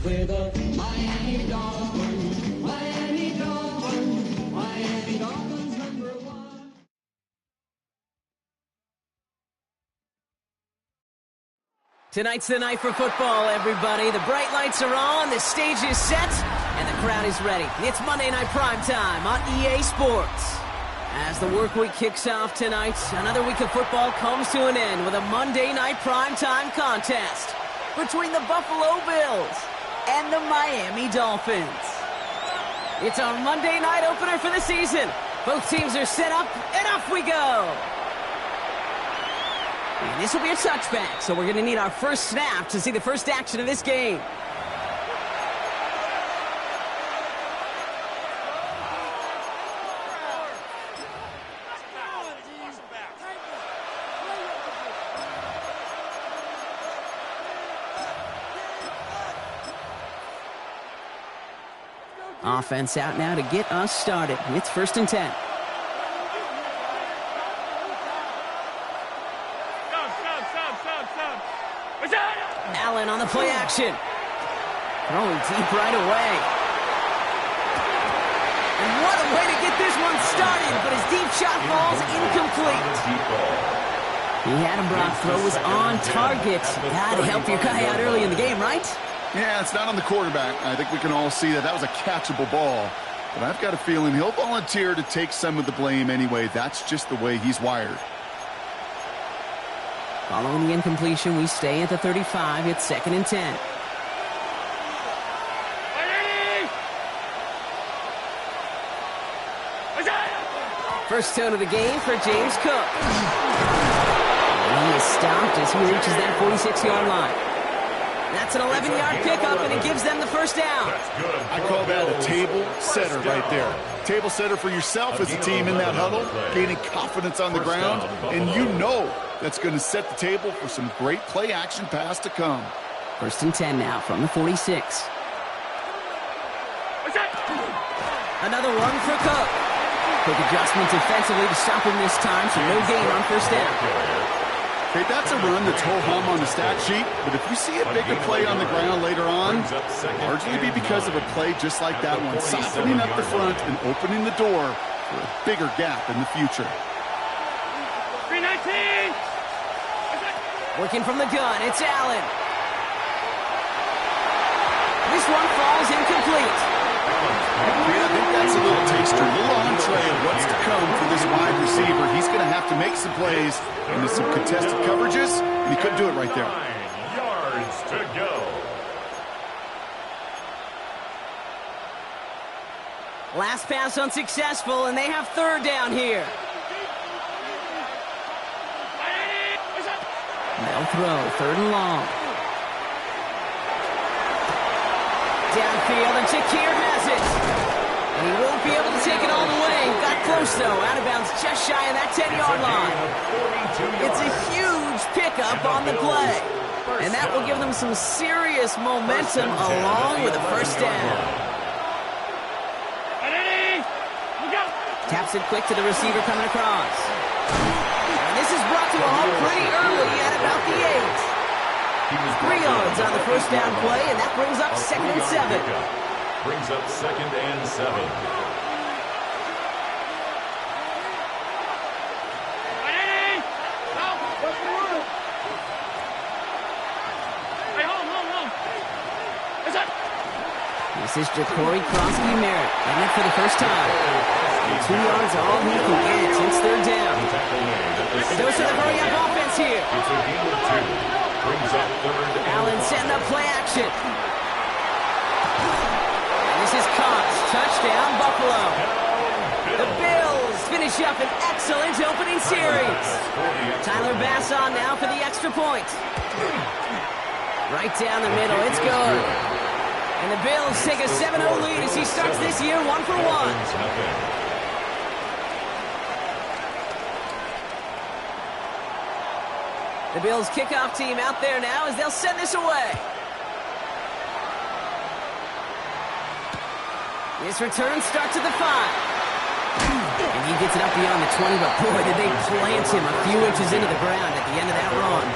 with a Miami Dolphins, Miami Dolphins, Miami Dolphins #1. Tonight's the night for football, everybody. The bright lights are on, the stage is set, and the crowd is ready. It's Monday Night Primetime on EA Sports. As the work week kicks off tonight, another week of football comes to an end with a Monday Night Primetime contest between the Buffalo Bills and the Miami Dolphins. It's our Monday night opener for the season. Both teams are set up, and off we go. And this will be a touchback, so we're going to need our first snap to see the first action of this game. Offense out now to get us started. It's 1st and 10. Allen on the play action. Throwing deep right away. And what a way to get this one started, but his deep shot falls incomplete. He had him, Brock. Throw was on target. Gotta help your guy out early in the game, right? Yeah, it's not on the quarterback. I think we can all see that that was a catchable ball. But I've got a feeling he'll volunteer to take some of the blame anyway. That's just the way he's wired. Following the incompletion, we stay at the 35. It's 2nd and 10. First tone of the game for James Cook. And he is stopped as he reaches that 46-yard line. That's an 11-yard pickup, and it gives them the first down. I call that a table setter right there. Table setter for yourself as a team in that huddle, gaining confidence on the ground, and you know that's going to set the table for some great play-action pass to come. 1st and 10 now from the 46. Another one for Cook. Quick adjustment defensively to stop him this time, so no gain on 1st down. Okay, that's a run that's ho-hum on the stat sheet, but if you see a bigger play on the ground later on, largely be because of a play just like that one, softening up the front and opening the door for a bigger gap in the future. 319! Working from the gun, it's Allen. This one falls incomplete. Yeah, I think that's a little taster, a little entree of what's to come for this wide receiver. He's going to have to make some plays into some contested coverages, and he couldn't do it right there. 9 yards to go. Last pass unsuccessful, and they have 3rd down here. They'll throw, 3rd and long. Downfield, and Shakir has it. And he won't be able to take it all the way. Got close, though. Out of bounds just shy of that 10-yard line. It's a huge pickup on the play. And that will give them some serious momentum along with a 1st down. Taps it quick to the receiver coming across. And this is brought to a halt pretty early at about the 8. 3 yards on the 1st down play, and that brings up 2nd and 7. Brings up 2nd and 7. This is Ja'Cory Crosby-Merritt, and it for the first time. 2 yards all he can get. It's 3rd down. And those are the hurry-up offense here. It's a gain of 2. Brings up 3rd and Allen setting up play action. And this is caught. Touchdown, Buffalo. The Bills finish up an excellent opening series. Tyler Bass on now for the extra point. Right down the middle. It's good. And the Bills take a 7-0 lead as he starts this year 1 for 1. The Bills kickoff team out there now as they'll send this away. This return starts at the 5. And he gets it up beyond the 20, but boy, did they plant him a few inches into the ground at the end of that run.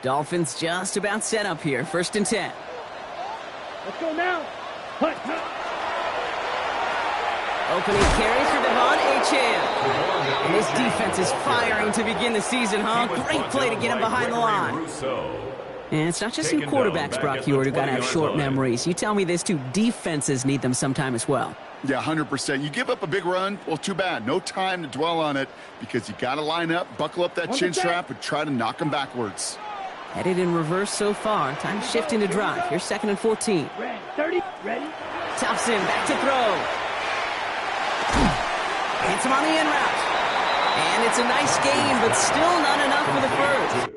Dolphins just about set up here. 1st and 10. Let's go now. Hut. Opening carry for Devon Achane. And this defense is firing to begin the season, huh? Great play to get him behind the line. And it's not just you quarterbacks, Brock Hewitt, who got to have short memories. You tell me this too, defenses need them sometime as well. Yeah, 100%. You give up a big run, well, too bad. No time to dwell on it because you got to line up, buckle up that chin strap, and try to knock them backwards. Headed in reverse so far. Time to shift into drive. Here's 2nd and 14. Ready. 30. Ready. Thompson back to throw. Hits him on the in route. And it's a nice gain, but still not enough for the first.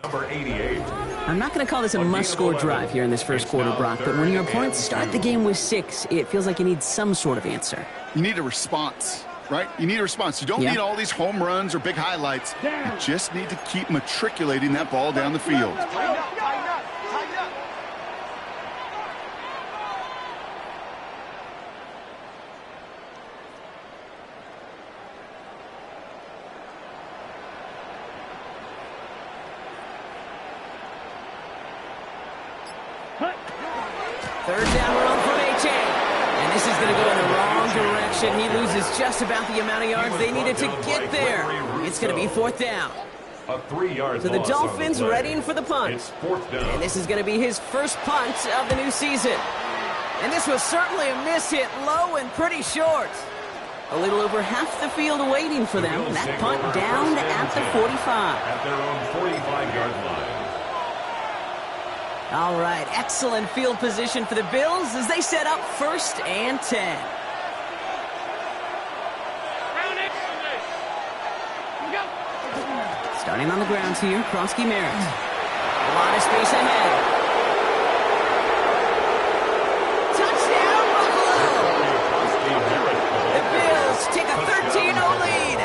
Number 88. I'm not going to call this a must-score drive here in this first quarter, Brock, but when your opponents start the game with 6, it feels like you need some sort of answer. You need a response, right? You need a response. You don't need all these home runs or big highlights. You just need to keep matriculating that ball down the field. Third down run from Achane. And this is going to go in the wrong direction. He loses just about the amount of yards they needed to get there. It's going to be 4th down. A 3-yard So the loss Dolphins on the play. readying for the punt. It's 4th down. And this is going to be his first punt of the new season. And this was certainly a miss hit, low and pretty short. A little over half the field waiting for them. And that punt down at the 45. At their own 45-yard line. All right, excellent field position for the Bills as they set up 1st and 10. Starting on the grounds here, Kronsky Merritt. A lot of space ahead. Touchdown, Buffalo! The Bills take a 13-0 lead.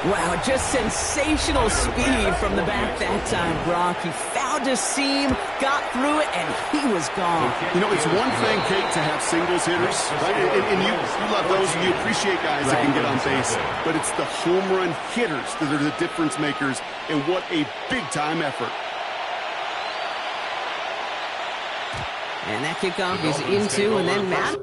Wow, just sensational speed from the back that time, Brock. He found a seam, got through it, and he was gone. You know, it's one thing, Kate, to have singles hitters, right? And you love those, and you appreciate guys that can get on base. But it's the home run hitters that are the difference makers, and what a big-time effort. And that kickoff is into, and then Madden.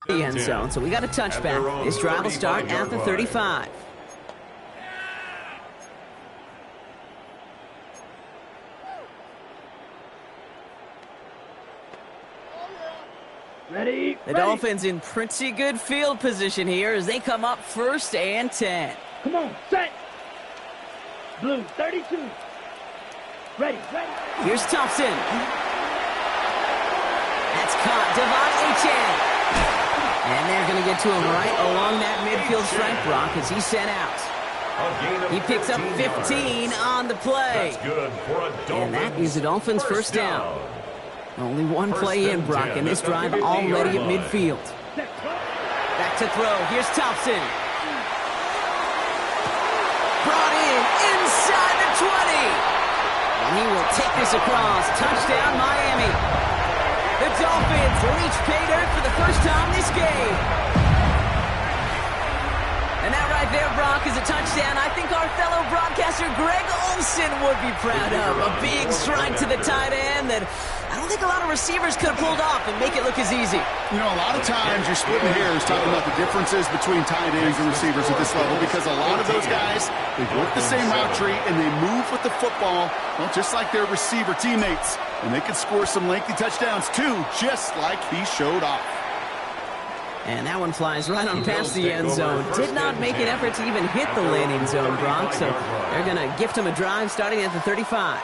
The end zone, so we got a touchback. This drive will start at the 35. Ready. The Dolphins in pretty good field position here as they come up 1st and 10. Come on, set. Blue, 32. Ready. Here's Thompson. That's caught. Devon Achane. And they're going to get to him right along that midfield stripe, Brock, as he's sent out. He picks up 15 on the play. That's good for a Dolphins. And that is the Dolphins' first down. Only one play in, Brock, and this drive already at midfield. Back to throw. Here's Thompson. Brought in inside the 20. And he will take this across. Touchdown, Miami. The Dolphins reach pay dirt for the first time this game. And that right there, Brock, is a touchdown. I think our fellow broadcaster Greg Olson Jackson would be proud of. A big strike to the tight end that I don't think a lot of receivers could have pulled off and make it look as easy. You know, a lot of times you're splitting hairs talking about the differences between tight ends and receivers at this level because a lot of those guys, they work the same route tree and they move with the football, well, just like their receiver teammates. And they can score some lengthy touchdowns too, just like he showed off. And that one flies right on past the end zone. Did not make an effort to even hit the landing zone, Brock. So they're going to gift him a drive starting at the 35.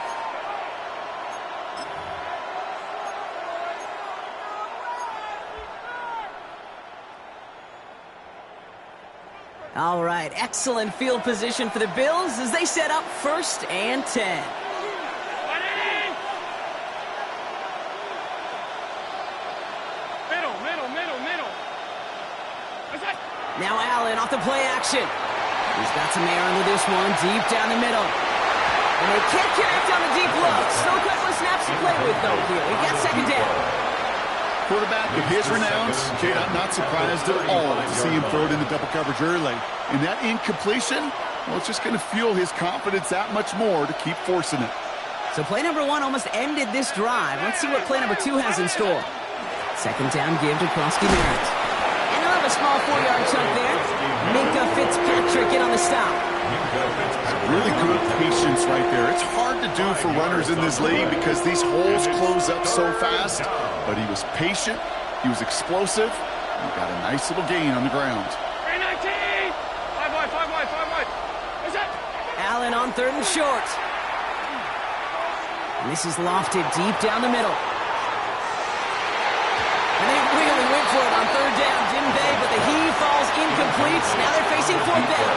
All right, excellent field position for the Bills as they set up 1st and 10. Now Allen off the play action. He's got some air under this one, deep down the middle. And they can't connect on the deep look. Still a couple of snaps to play with, though, here. We got 2nd down. Quarterback of his renounce, Jay, I'm not surprised at all to see him throw it into double coverage early. And that incompletion, well, it's just going to fuel his confidence that much more to keep forcing it. So play number 1 almost ended this drive. Let's see what play number 2 has in store. 2nd down give to Krosky-Merritt. And they'll have a small 4-yard chunk there. Minka Fitzpatrick in on the stop. Really good patience right there. It's hard to do for runners in this league because these holes close up so fast. But he was patient, he was explosive, and he got a nice little gain on the ground. 319! 5 wide, 5 wide, 5 wide. What's that? Allen on 3rd and short. And this is lofted deep down the middle. And they really went for it on 3rd down, didn't they? But the heave falls incomplete. Now they're facing 4th down.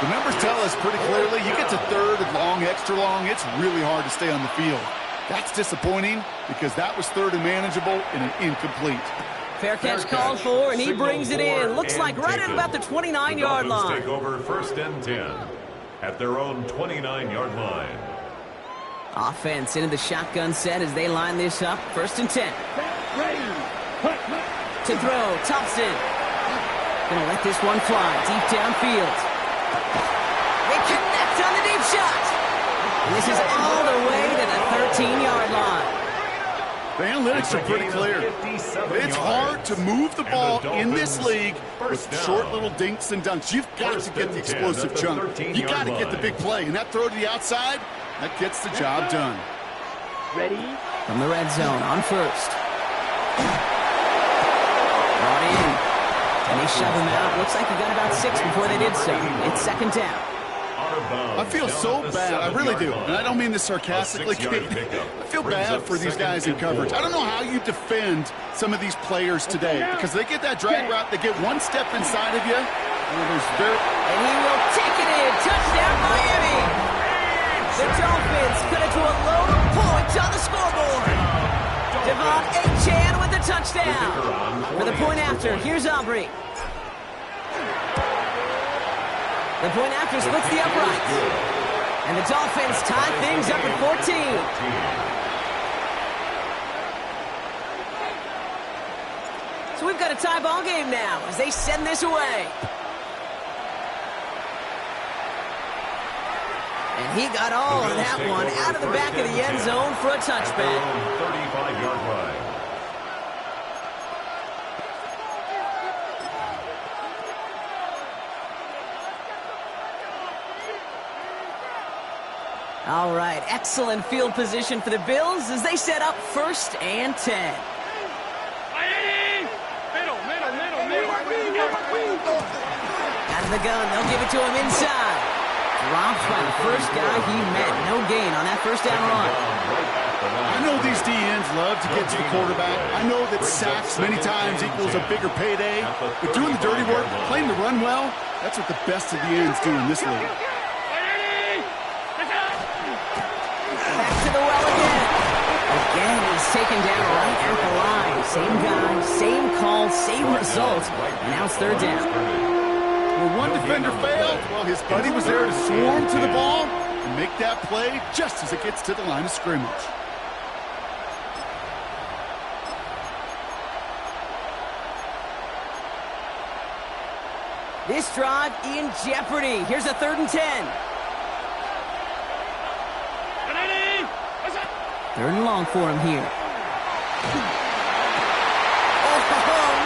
The numbers tell us pretty clearly, you get to 3rd and long, extra long, it's really hard to stay on the field. That's disappointing because that was 3rd and manageable and an incomplete. Fair catch called for, and he brings it in. Looks like right at about the 29-yard line. Take over 1st and 10 at their own 29-yard line. Offense into the shotgun set as they line this up. 1st and 10. To throw, Thompson. Gonna let this one fly deep downfield. They connect on the deep shot. And this is all the way to the 13-yard line. The analytics are pretty clear. It's hard to move the ball in this league with short little dinks and dunks. You've got to get the explosive chunk. You got to get the big play. And that throw to the outside, that gets the job done. Ready? From the red zone on 1st. Brought in. And they shove him out. Looks like he got about 6 before they did so. It's 2nd down. I feel so bad. I really do. And I don't mean this sarcastically. I feel bad for these guys in coverage. I don't know how you defend some of these players today because they get that drag route. They get one step inside of you. And he will take it in. Touchdown, Miami. The Dolphins cut it to a load of points on the scoreboard. Devon Achane with the touchdown. For the point after, here's Aubrey. The point after splits the uprights. And the Dolphins tie things up at 14. So we've got a tie ball game now as they send this away. And he got all of that one out of the back of the end zone for a touchback. 35-yard line. All right, excellent field position for the Bills as they set up 1st and 10. Out of the gun, they'll give it to him inside. Dropped by the first guy he met. No gain on that 1st down run. I know these DNs love to get to the quarterback. I know that sacks many times equals a bigger payday. But doing the dirty work, playing to run well, that's what the best of the ends do in this league. Back to the well again. Again, he's taken down right at the line. Same guy, same call, same result. And now it's 3rd down. When one defender failed, well, his buddy was there to swarm to the ball and make that play just as it gets to the line of scrimmage. This drive in jeopardy. Here's a 3rd and 10. Third and long for him here. Oh,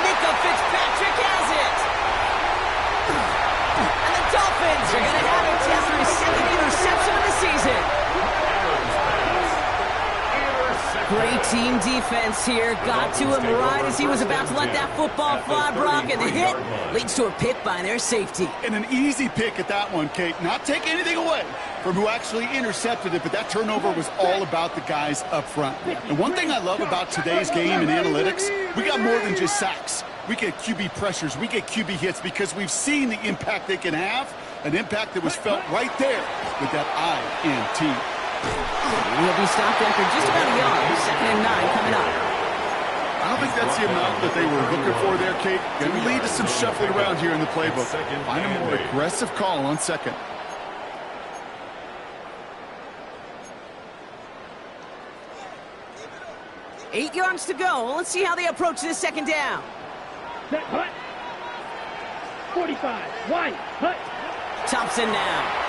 Mika Fitzpatrick has it! And the Dolphins are going to have it after his second interception of the season. Great team defense here. Got to him right as he was about to let that football fly, Brock, and the hit leads to a pick by their safety. And an easy pick at that one, Kate. Not taking anything away from who actually intercepted it, but that turnover was all about the guys up front. And one thing I love about today's game in analytics, we got more than just sacks. We get QB pressures, we get QB hits because we've seen the impact they can have, an impact that was felt right there with that INT. He'll be stopped after just about a yard. 2nd and 9 coming up. I don't think that's the amount that they were looking for there, Kate. Going to lead to some shuffling around here in the playbook. Find a more aggressive call on second. Eight yards to go. Let's see how they approach this second down. Set, hut. 45, wide, hut. Thompson now.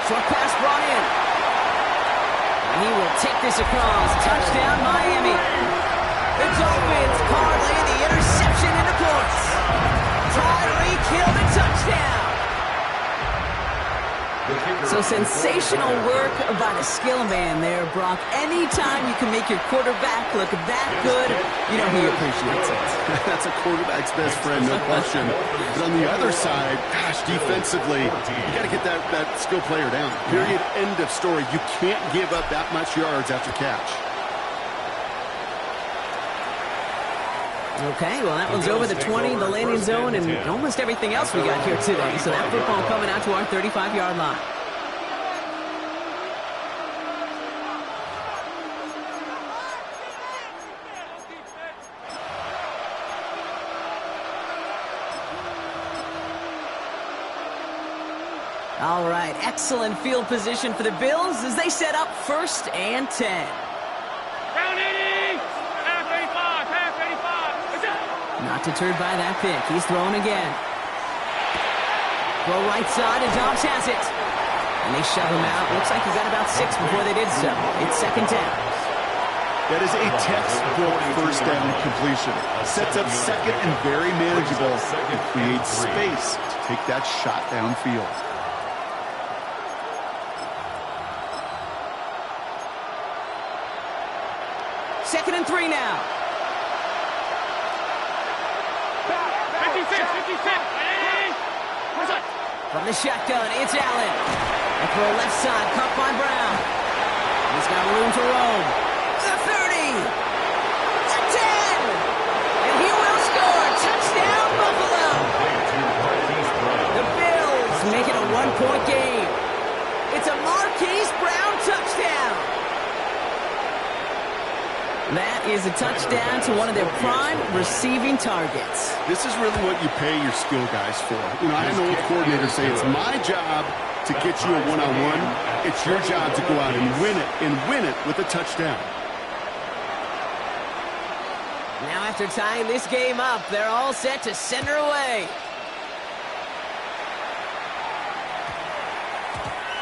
Short pass brought in. And he will take this across. Touchdown, Miami. The Dolphins parlay the interception into points. Tyreek Hill, the touchdown. So sensational work by the skill man there, Brock. Anytime you can make your quarterback look that good, you know he appreciates it. That's a quarterback's best friend, no question. But on the other side, gosh, defensively, you got to get that skill player down. Period, end of story. You can't give up that much yards after catch. Okay, well, that one's over the 20, the landing zone, and almost everything else we got here today. So that football coming out to our 35-yard line. All right, excellent field position for the Bills as they set up 1st and 10. Round 80, half 85. Not deterred by that pick. He's throwing again. Throw right side, and Dobbs has it. And they shove him out. Looks like he got about 6 before they did so. It's 2nd down. That is a textbook first down completion. Sets up second and very manageable. It creates space to take that shot downfield. Second and 3 now. 56. From the shotgun, it's Allen. And throw left side, caught by Brown. He's got room to roam. The 30. The 10. And he will score. Touchdown, Buffalo. The Bills make it a 1-point game. It's a Marquise Brown touchdown. That is a touchdown to one of their prime receiving targets. This is really what you pay your skill guys for. You know, I know coordinators say it's my job to get you a one-on-one. It's your job to go out and win it with a touchdown. Now after tying this game up, they're all set to send her away.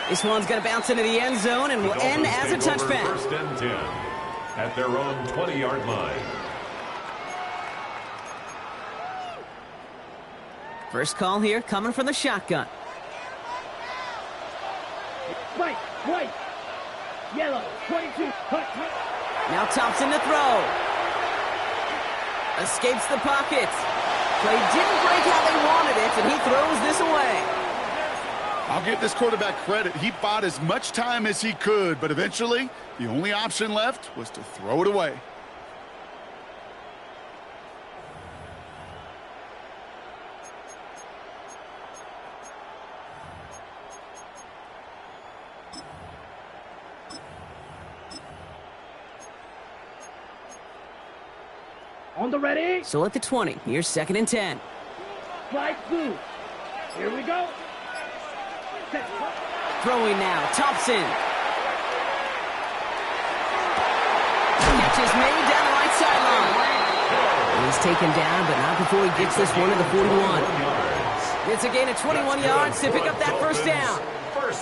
This one's going to bounce into the end zone and will end as a touchback. 1st and 10 at their own 20-yard line. First call here coming from the shotgun. White, yellow, 22, hut. Now Thompson to throw. Escapes the pocket. Play didn't break how they wanted it, and he throws this away. I'll give this quarterback credit. He bought as much time as he could, but eventually the only option left was to throw it away. On the ready. So at the 20, here's 2nd and 10. Slide through. Here we go. Set. Throwing now, Thompson. Catch is made down the right sideline. He's taken down, but not before he gets this one to the 41. It's a gain of 21 yards to pick up that 1st down.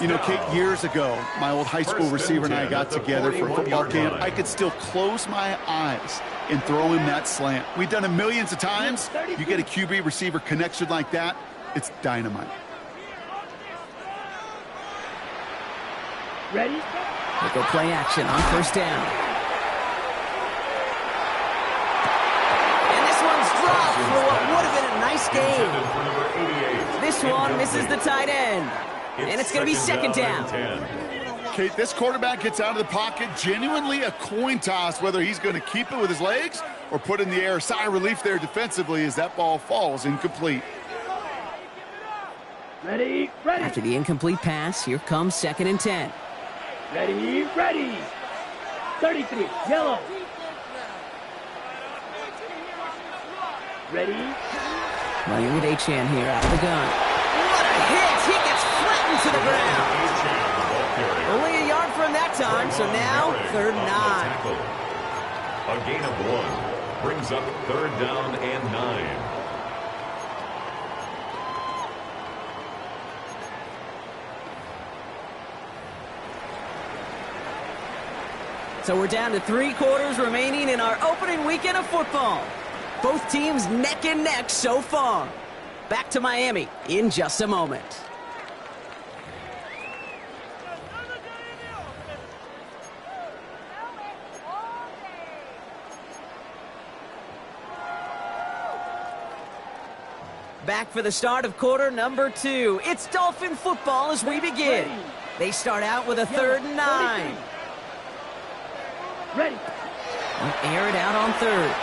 You know, Kate, years ago, my old high school receiver and I got together for a football camp. I could still close my eyes and throw him that slant. We've done it millions of times. You get a QB receiver connection like that, it's dynamite. Ready? They go play action on first down. And this one's dropped for what would have been a nice game. This one misses the tight end. And it's going to be second down. Kate, this quarterback gets out of the pocket, genuinely a coin toss, whether he's going to keep it with his legs or put it in the air. Sigh of relief there defensively as that ball falls incomplete. Ready. After the incomplete pass, here comes second and 10. Ready. 33, yellow. Ready. Running with Achan here out of the gun. What a hit! He gets flattened to the ground. Only a yard from that time, so now third and 9. A gain of 1 brings up third down and 9. So we're down to 3 quarters remaining in our opening weekend of football. Both teams neck and neck so far. Back to Miami in just a moment. Back for the start of quarter number 2. It's Dolphin football as we begin. They start out with a third and 9. Ready. Air it out on third.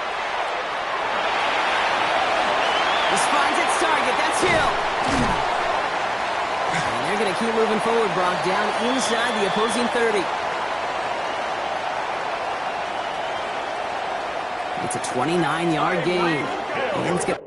This finds its target. That's Hill. And they're going to keep moving forward, Brock, down inside the opposing 30. It's a 29-yard gain. And it's going to...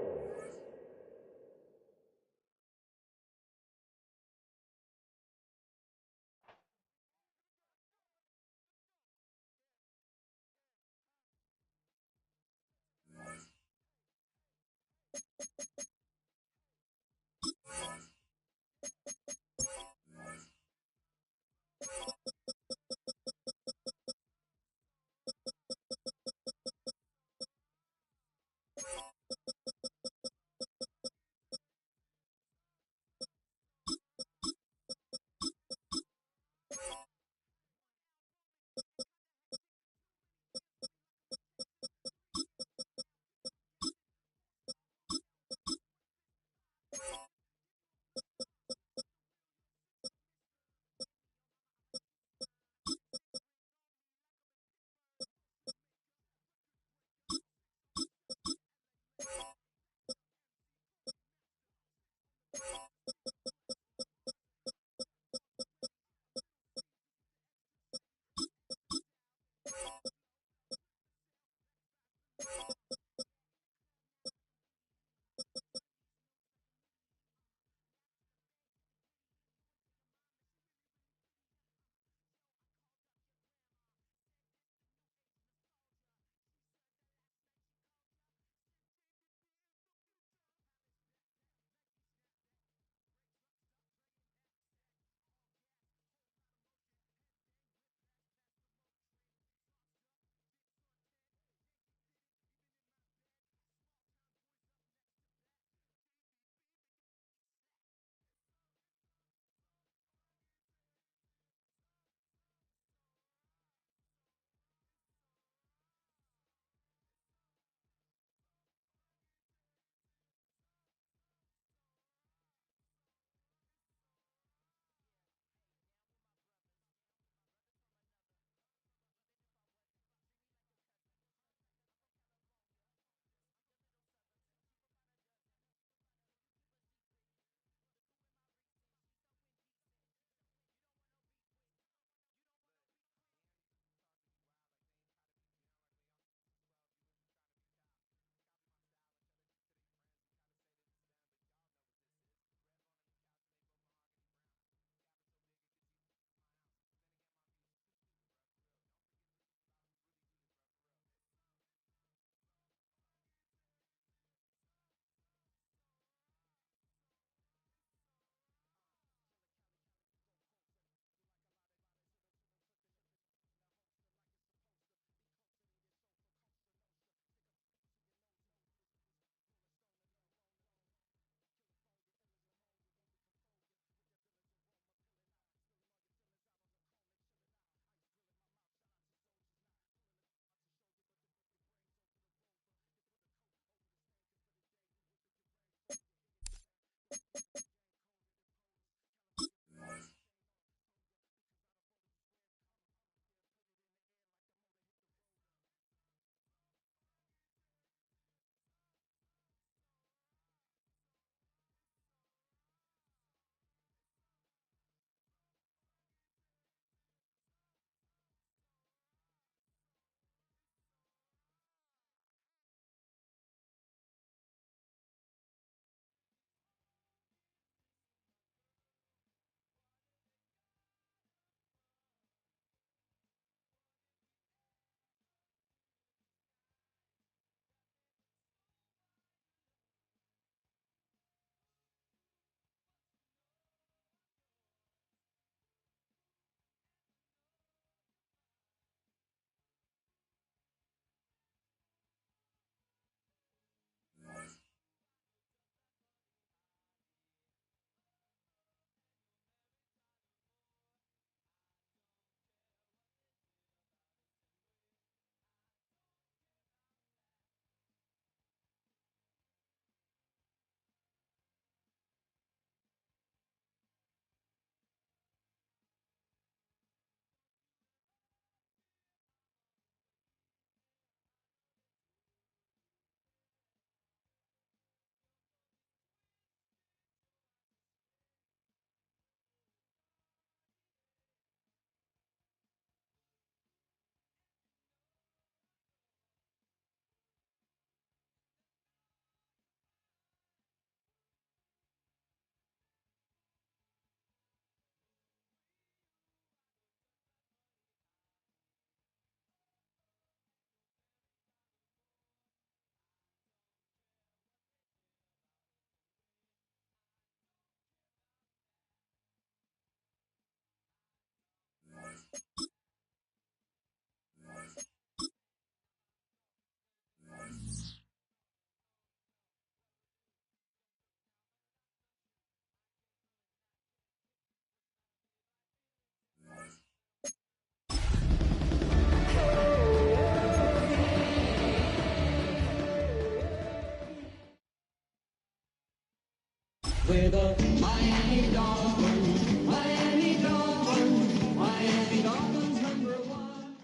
With the Miami Dolphins, Miami Dolphins, Miami Dolphins #1.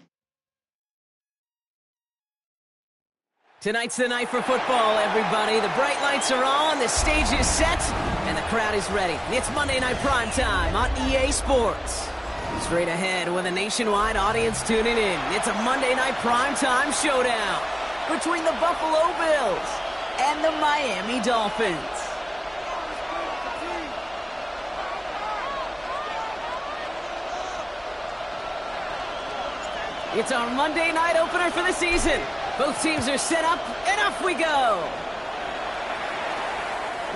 Tonight's the night for football, everybody. The bright lights are on, the stage is set, and the crowd is ready. It's Monday Night Primetime on EA Sports. Straight ahead with a nationwide audience tuning in. It's a Monday Night Primetime showdown between the Buffalo Bills and the Miami Dolphins. It's our Monday night opener for the season. Both teams are set up, and off we go.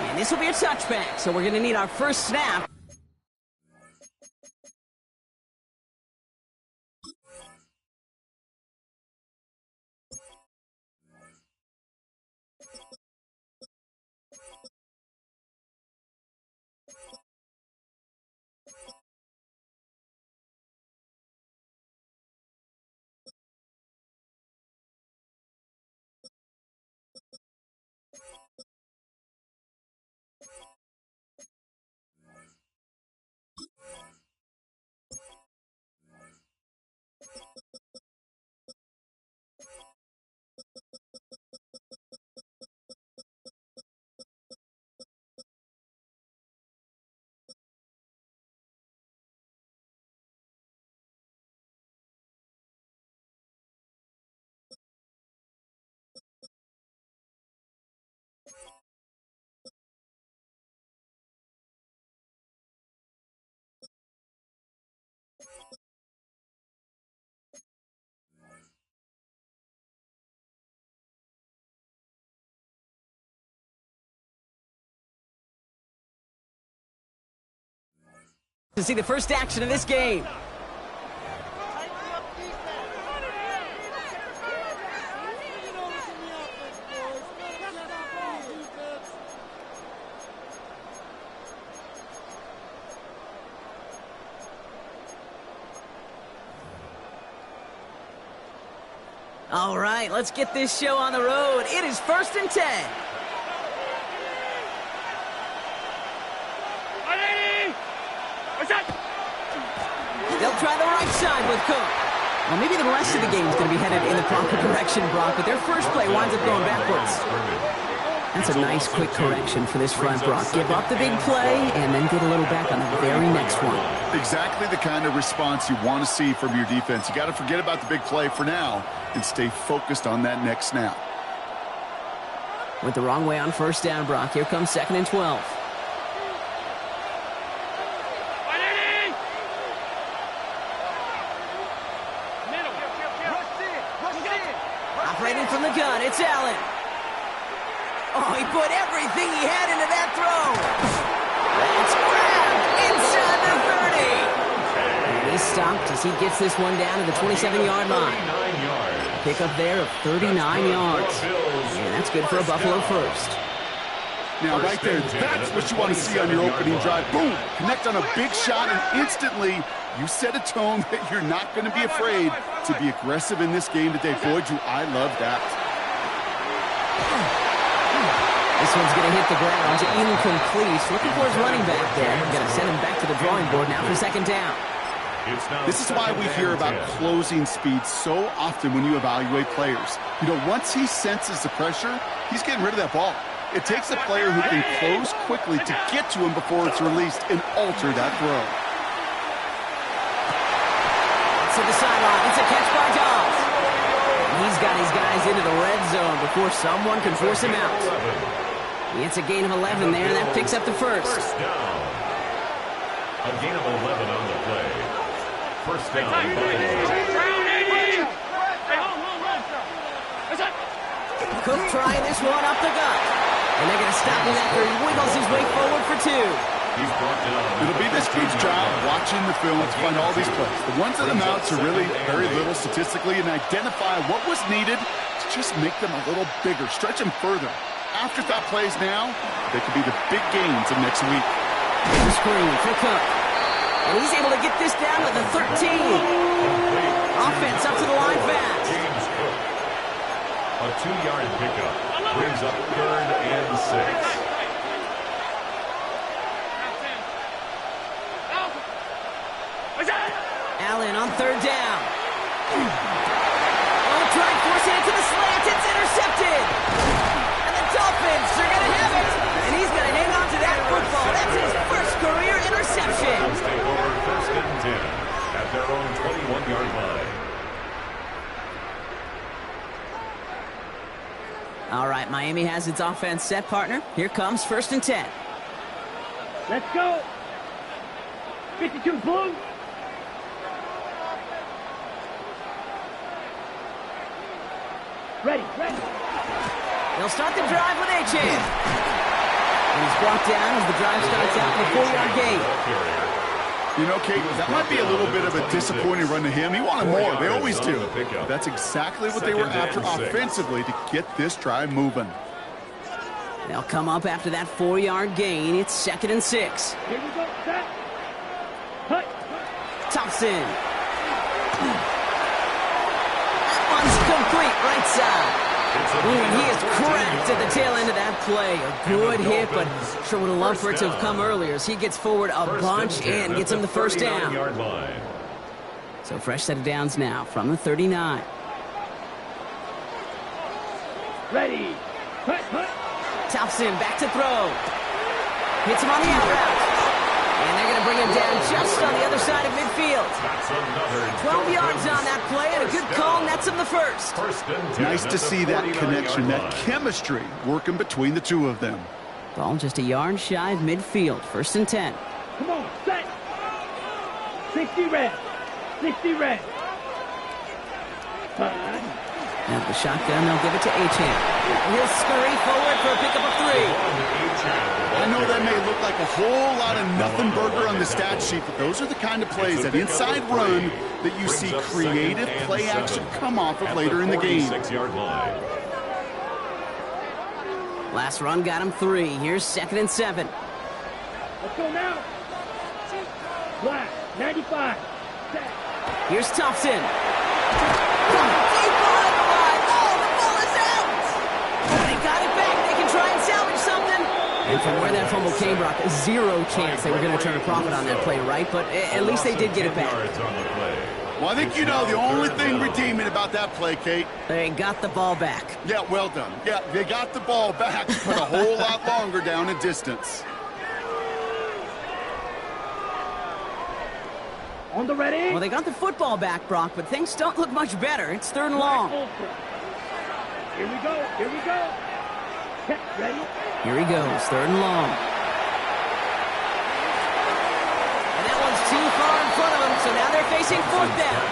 And this will be a touchback, so we're going to need our first snap. To see the first action of this game. All right, let's get this show on the road. It is 1st and 10. right side with Cook. Well, maybe the rest of the game is going to be headed in the proper direction, Brock, but their first play winds up going backwards. That's a nice, quick correction for this front, Brock. Give up the big play and then get a little back on the very next one. Exactly the kind of response you want to see from your defense. You got to forget about the big play for now and stay focused on that next snap. Went the wrong way on first down, Brock. Here comes 2nd and 12. Operating from the gun, it's Allen. Oh, he put everything he had into that throw. That's grabbed inside the 30. And he's stopped as he gets this one down to the 27-yard line. Pickup there of 39 yards. And that's good for a Buffalo first. Now, right there, that's what you want to see on your opening drive. Boom! Connect on a big shot, and instantly you set a tone that you're not going to be afraid to be aggressive in this game today. Boy, do I love that. This one's going to hit the ground. Incomplete. Looking for his running back there. Going to send him back to the drawing board now for 2nd down. This is why we hear about closing speed so often when you evaluate players. You know, once he senses the pressure, he's getting rid of that ball. It takes a player who can close quickly to get to him before it's released and alter that throw. To the sideline. It's a catch by Dobbs. He's got his guys into the red zone before someone can force him out. It's a gain of 11 there. That picks up the first. First down. A gain of 11 on the play. First down by Cook trying this one up the gut. And they're going to stop him after he wiggles his way forward for 2. He's brought down. It'll be this team's job watching the film to find all these plays. The ones that amount to really very little statistically and identify what was needed to just make them a little bigger, stretch them further. Afterthought plays now, they could be the big gains of next week. Screen for Cook. And he's able to get this down to the 13. Offense up to the line fast. James Cook. A 2-yard pickup brings up 3rd and 6. Allen on 3rd down. Oh, trying forcing it to the slant. It's intercepted. And the Dolphins are going to have it. And he's going to hang on to that football. That's his first career interception. Take over 1st and 10 at their own 21-yard line. All right, Miami has its offense set, partner. Here comes 1st and 10. Let's go. 52 blue. Ready. They'll start the drive with Achane. And he's brought down as the drive starts out with a 4-yard gain. You know, Kate, that might be a little bit of a disappointing run to him. He wanted more. They always do. But that's exactly what they were after offensively to get this drive moving. They'll come up after that 4-yard gain. It's 2nd and 6. Here we go. Set. Hut. Thompson. One's complete right side. And he is cracked at the tail end of that play. A good hit, but sure would have loved for it to have come earlier as he gets forward a bunch and gets him the first down. So fresh set of downs now from the 39. Ready. Hut. Thompson back to throw. Hits him on the out route. And they're going to bring him down just on the other side of midfield. 12 yards on that play, and a good call nets him the first. Nice to see that connection, that chemistry working between the two of them. Ball just a yard shy of midfield. 1st and 10. Come on, set. 60 red. 60 red. Now the shotgun, they'll give it to Achane. He'll scurry forward for a pickup of 3. I know that may look like a whole lot of nothing burger on the stat sheet, but those are the kind of plays, that inside run, that you see creative play action come off of later in the game. Last run got him 3. Here's 2nd and 7. Let's go now. Black, 95. Set. Here's Thompson. Deep behind the line. Oh, the ball is out. They got it back. They can try and salvage something. And from where that fumble came, Brock, zero chance they were going to turn a profit on that play, right? But at least they did get it back. Well, I think you know the only thing redeeming about that play, Kate. They got the ball back. Yeah, well done. Yeah, they got the ball back, but a whole lot longer down in distance. On the ready. Well, they got the football back, Brock, but things don't look much better. It's 3rd and long. Here we go. Here we go. Check, ready. Here he goes, 3rd and long. And that one's too far in front of them, so now they're facing 4th down.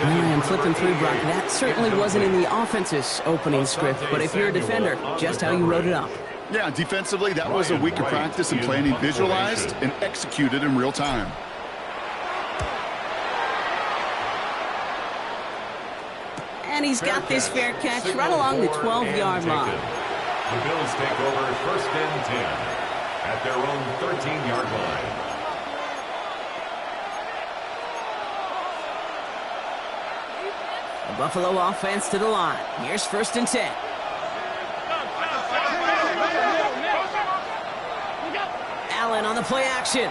I am flipping through, Brock. That certainly wasn't in the offense's opening script, but if you're a defender, just how you wrote it up. Yeah, defensively, that was a week of practice and planning visualized and executed in real time. And he's got this fair catch right along the 12-yard line. The Bills take over 1st and 10 at their own 13-yard line. The Buffalo offense to the line. Here's 1st and 10. Allen on the play action.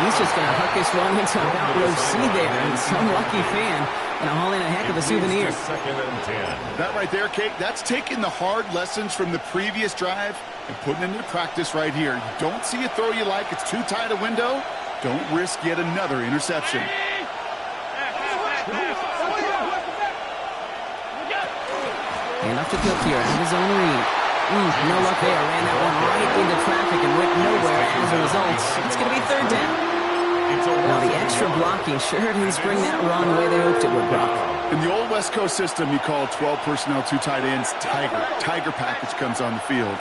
He's just going to hook this one into about row C there, and some lucky fan going to haul in a heck of a souvenir. 2nd and 10. That right there, Kate, that's taking the hard lessons from the previous drive and putting it into practice right here. You don't see a throw you like, it's too tight a window, don't risk yet another interception. And up to Cook here, out of his own read. No luck there, ran that one right into traffic and went nowhere as a result. It's going to be 3rd down. Now the extra blocking sure didn't bring that run the way they hoped it would, Brock. In the old West Coast system, you call 12 personnel, 2 tight ends, Tiger. Tiger package comes on the field.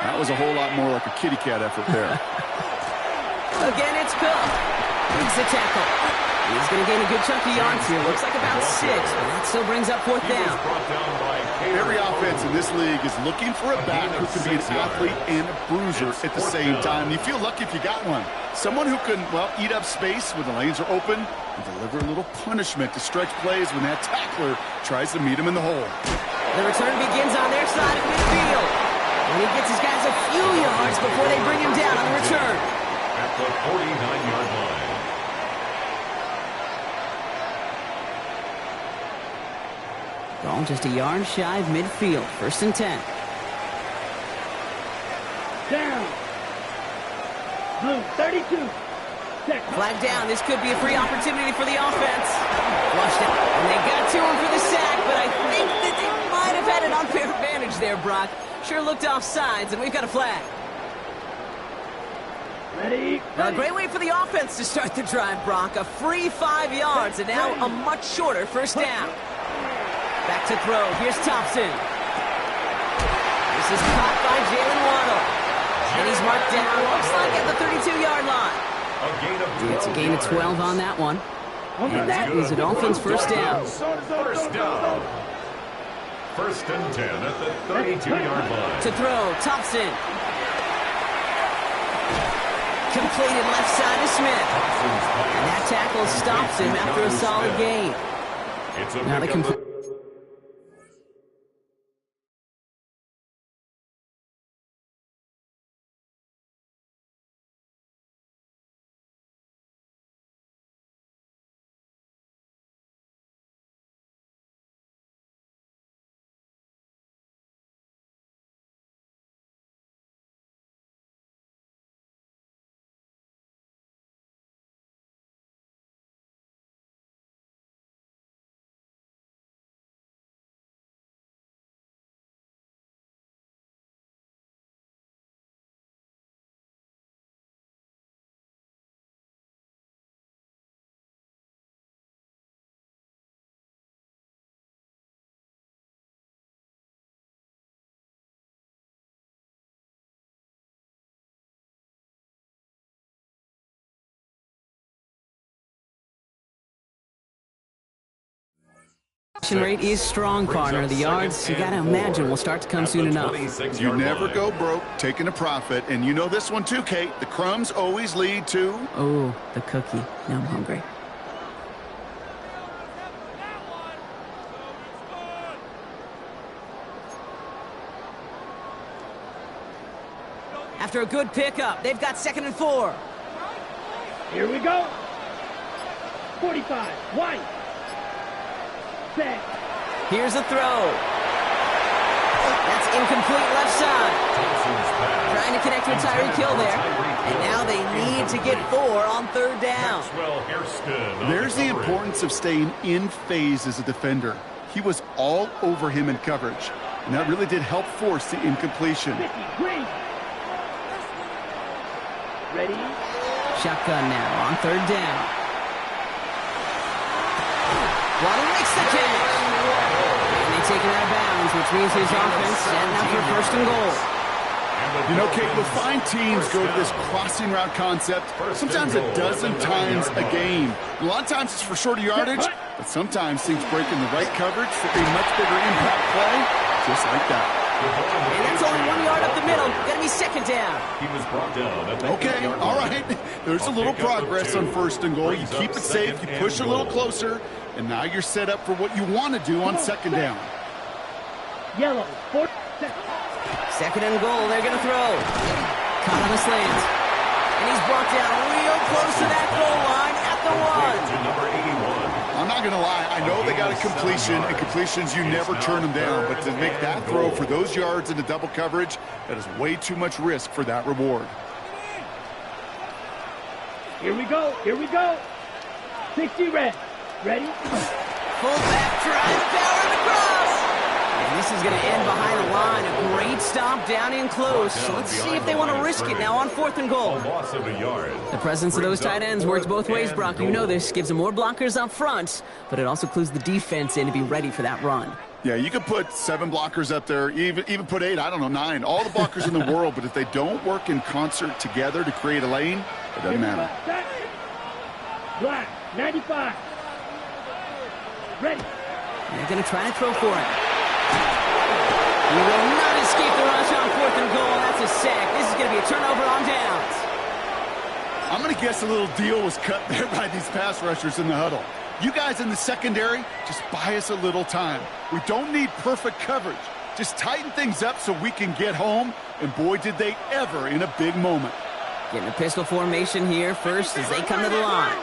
That was a whole lot more like a kitty cat effort there. Again, it's Cook. Leads the tackle. He's going to gain a good chunk of yards here. Looks like about 6, but that still brings up 4th down. Every offense in this league is looking for a back who can be an athlete and a bruiser at the same time. You feel lucky if you got one. Someone who can, well, eat up space when the lanes are open and deliver a little punishment to stretch plays when that tackler tries to meet him in the hole. The return begins on their side of midfield. And he gets his guys a few yards before they bring him down on the return. At the 49-yard line. Ball just a yard shy of midfield. 1st and 10. Down. Blue, 32. Check. Flag down. This could be a free opportunity for the offense. Flushed it. And they got to him for the sack, but I think that they might have had an unfair advantage there, Brock. Sure looked off sides, and we've got a flag. Ready. A great way for the offense to start the drive, Brock. A free 5 yards, and now a much shorter 1st down. Back to throw. Here's Thompson. This is caught by Jalen Waddle. And he's marked down, looks like at the 32-yard line. It's a gain of 12 on that one. And that is a Dolphins 1st down. 1st down. 1st and 10 at the 32-yard line. To throw, Thompson. Completed left side to Smith. And that tackle stops him after a solid gain. Now they complete. Rate is strong, partner. The yards, you got to imagine, will start to come soon enough. You never go broke taking a profit, and you know this one too, Kate. The crumbs always lead to... Oh, the cookie. Now I'm hungry. After a good pickup, they've got 2nd and 4. Here we go. 45. White. Set. Here's a throw. That's incomplete left side. Trying to connect with Tyreek Hill there. And now they need to get 4 on 3rd down. There's the importance of staying in phase as a defender. He was all over him in coverage, and that really did help force the incompletion. 50. Green. Ready. Shotgun now on 3rd down. Waddle makes the catch. And they take it out of bounds, which means his offense setting up for 1st and goal. You know, Kate, we'll find teams go to this crossing route concept sometimes a dozen times a game. A lot of times it's for shorter yardage, but sometimes things break in the right coverage for a much bigger impact play, just like that. And that's only 1 yard up the middle. Gonna be 2nd down. He was brought down at the Okay, all right. There's a little progress on 1st and goal. You keep it safe, you push a little closer, and now you're set up for what you want to do on 2nd down. Yellow. 4. 2nd and goal, they're gonna throw. Caught on the slant. And he's brought down real close to that goal line at the 1. To number 81. I'm not going to lie. I know they got a completion, and completions, you never turn them down. But to make that throw for those yards into double coverage, that is way too much risk for that reward. Here we go. Here we go. 60 red. Ready? Fullback drive, power the cross. And this is going to end behind the line. A great stop down in close. So let's see if they want to risk it now on 4th and goal. A loss of a yard. The presence of those tight ends works both ways, Brock. You know this. Gives them more blockers up front, but it also clues the defense in to be ready for that run. Yeah, you could put 7 blockers up there, even put 8, I don't know, 9. All the blockers in the world, but if they don't work in concert together to create a lane, it doesn't matter. Black. 95. Ready. They're going to try to throw for it. He will not escape the rush on 4th and goal. That's a sack. This is going to be a turnover on downs. I'm going to guess a little deal was cut there by these pass rushers in the huddle. You guys in the secondary, just buy us a little time. We don't need perfect coverage. Just tighten things up so we can get home, and boy, did they ever in a big moment. Getting a pistol formation here first as they come to the line.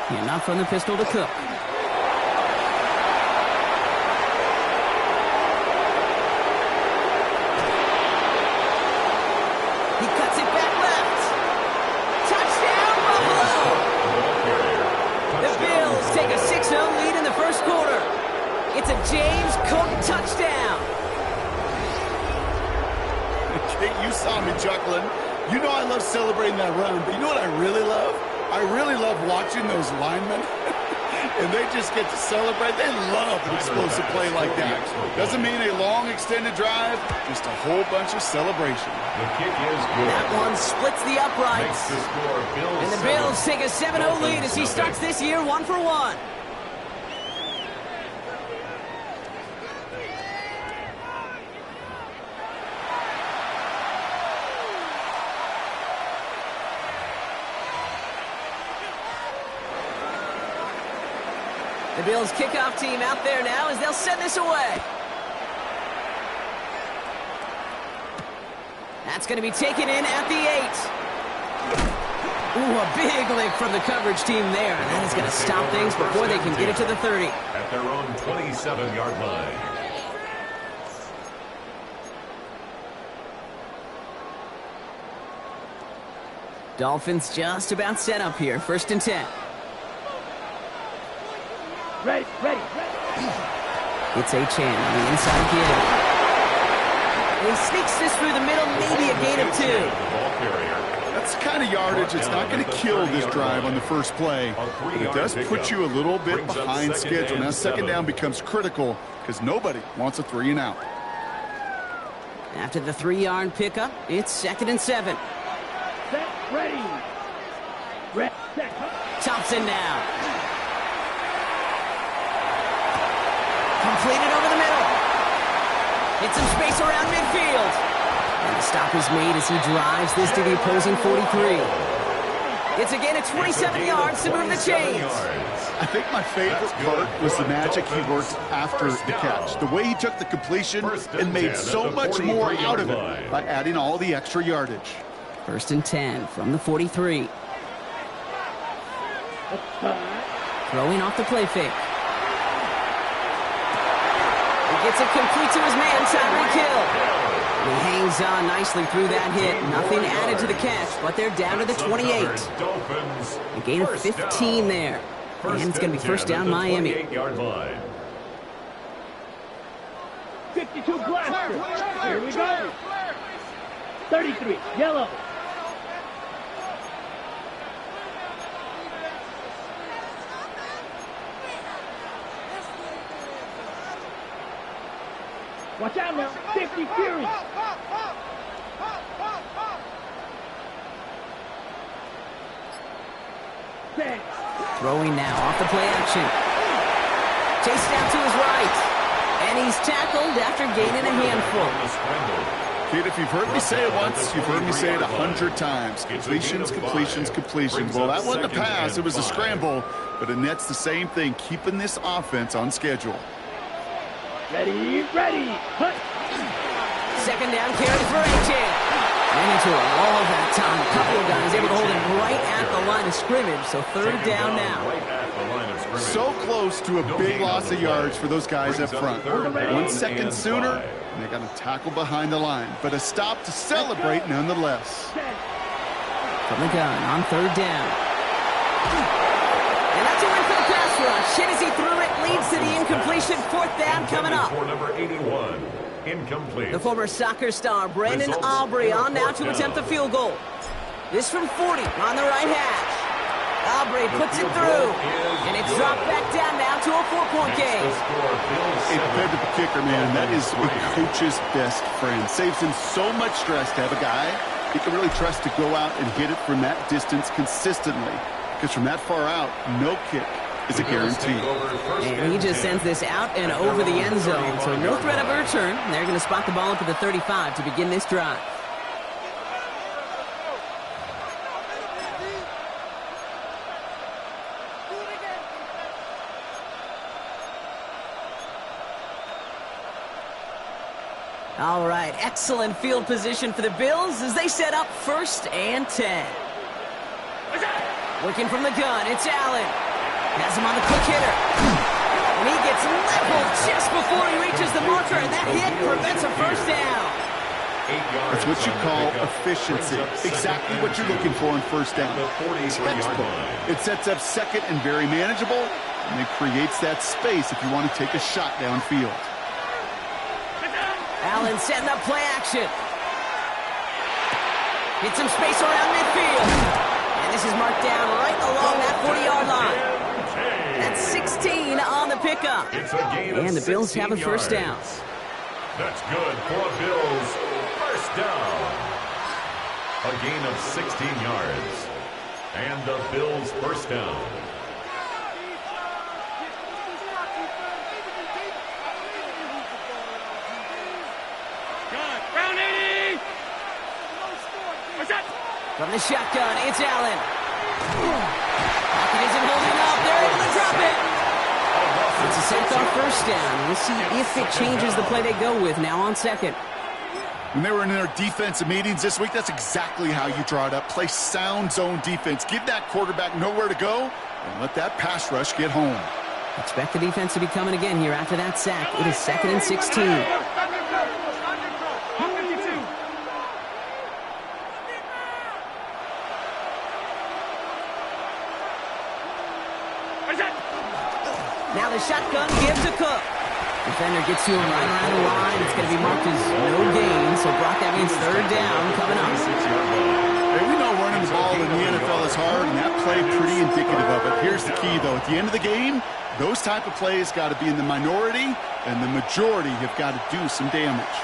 Yeah, not from the pistol to Cook. He cuts it back left. Touchdown, Buffalo! The Bills take a 6-0 lead in the 1st quarter. It's a James Cook touchdown. You saw me chuckling. You know I love celebrating that run, but you know what I really love? I really love watching those linemen, and they just get to celebrate. They love an explosive play like that. Doesn't mean a long extended drive, just a whole bunch of celebration. The kick is good. That one splits the uprights. Makes the score Bills And the Bills take a 7-0 lead as he starts this year 1 for 1. The Bills kickoff team out there now as they'll send this away. That's going to be taken in at the 8. Ooh, a big lick from the coverage team there. And that is going to stop things before they can get it to the 30. At their own 27-yard line. Dolphins just about set up here. 1st and 10. Ready. It's Achane on the inside again. He sneaks this through the middle, maybe a gain of 2. That's the kind of yardage it's not going to kill this drive on the first play, but it does put you a little bit behind schedule. Now 2nd down becomes critical because nobody wants a 3 and out. After the 3-yard pickup, it's 2nd and 7. Set. Ready. Set. Thompson now. Completed over the middle. Hit some space around midfield. And the stop is made as he drives this to the opposing 43. It's a gain of 27 yards to move the chains. I think my favorite part was the magic he worked after the catch. The way he took the completion and made so much more out of it by adding all the extra yardage. 1st and 10 from the 43. Throwing off the play fake. He gets it complete to his man, Tyreek Hill. He hangs on nicely through that hit. Nothing added to the catch, but they're down to the 28. A gain of 15 there. And it's going to be first down Miami. 52 blaster. Here we go. 33, yellow. Watch out now. 50 Fury. Throwing now off the play action. Chased out to his right. And he's tackled after gaining a handful. Kid, if you've heard me say it once, you've heard me say it 100 times. Completions, completions, completions. Well, that wasn't a pass. It was a scramble. But it nets the same thing, keeping this offense on schedule. Ready, ready. Hunt. 2nd down carry for A-Chan. Ran into a wall that time. A couple of guys able to hold him right at the line of scrimmage. So 3rd down now. So close to a big loss of yards for those guys up front. 1 second sooner, and they got a tackle behind the line. But a stop to celebrate nonetheless. From the gun on 3rd down. And that's a win for the pass rush. Hit as he threw it, leads to the incompletion. 4th down coming up. For number 81, incomplete. The former soccer star, Brandon Aubrey, on now to attempt the field goal. This from 40 on the right hash. Aubrey puts it through, and it's dropped back down now to a 4-point game. A pivot kicker, man, that is a coach's best friend. Saves him so much stress to have a guy he can really trust to go out and hit it from that distance consistently. Because from that far out, no kick is a guarantee. And he just sends this out and over the end zone, so no threat of a return. They're going to spot the ball up at the 35 to begin this drive. All right, excellent field position for the Bills as they set up 1st and 10. Working from the gun, it's Allen. Has him on the quick hitter. And he gets leveled just before he reaches the marker, and that hit prevents a 1st down. That's what you call efficiency. Exactly what you're looking for in 1st down. Textbook. It sets up 2nd and very manageable, and it creates that space if you want to take a shot downfield. Allen setting up play action. Gets some space around midfield. And this is marked down right along that 40-yard line. That's 16 on the pickup. And the Bills have a 1st down. That's good for a Bills 1st down. A gain of 16 yards. And the Bills 1st down. From the shotgun, it's Allen. Pocket isn't holding up. They're able to drop it. It's a sack on 1st down. We'll see if it changes the play they go with now on 2nd. When they were in their defensive meetings this week, that's exactly how you draw it up. Play sound zone defense. Give that quarterback nowhere to go and let that pass rush get home. Expect the defense to be coming again here after that sack. It is 2nd and 16. Now the shotgun gives to Cook. Defender gets to him right around the line. It's going to be marked as no gain. So, Brock, that means 3rd down coming up. Hey, we know running the ball in the NFL is hard, and that play pretty indicative of it. Here's the key, though. At the end of the game, those type of plays got to be in the minority, and the majority have got to do some damage.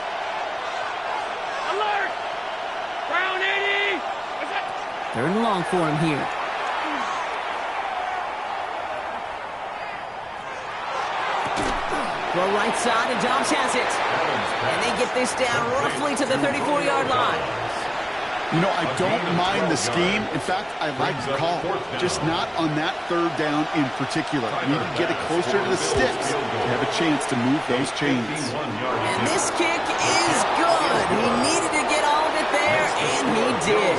Alert! Brown 80! 3rd and long for him here. Throw right side, and Dobbs has it. And they get this down roughly to the 34-yard line. You know, I don't mind the scheme. In fact, I like the call. Just not on that third down in particular. You need to get it closer to the sticks to have a chance to move those chains. And this kick is good. He needed to get all of it there, and he did.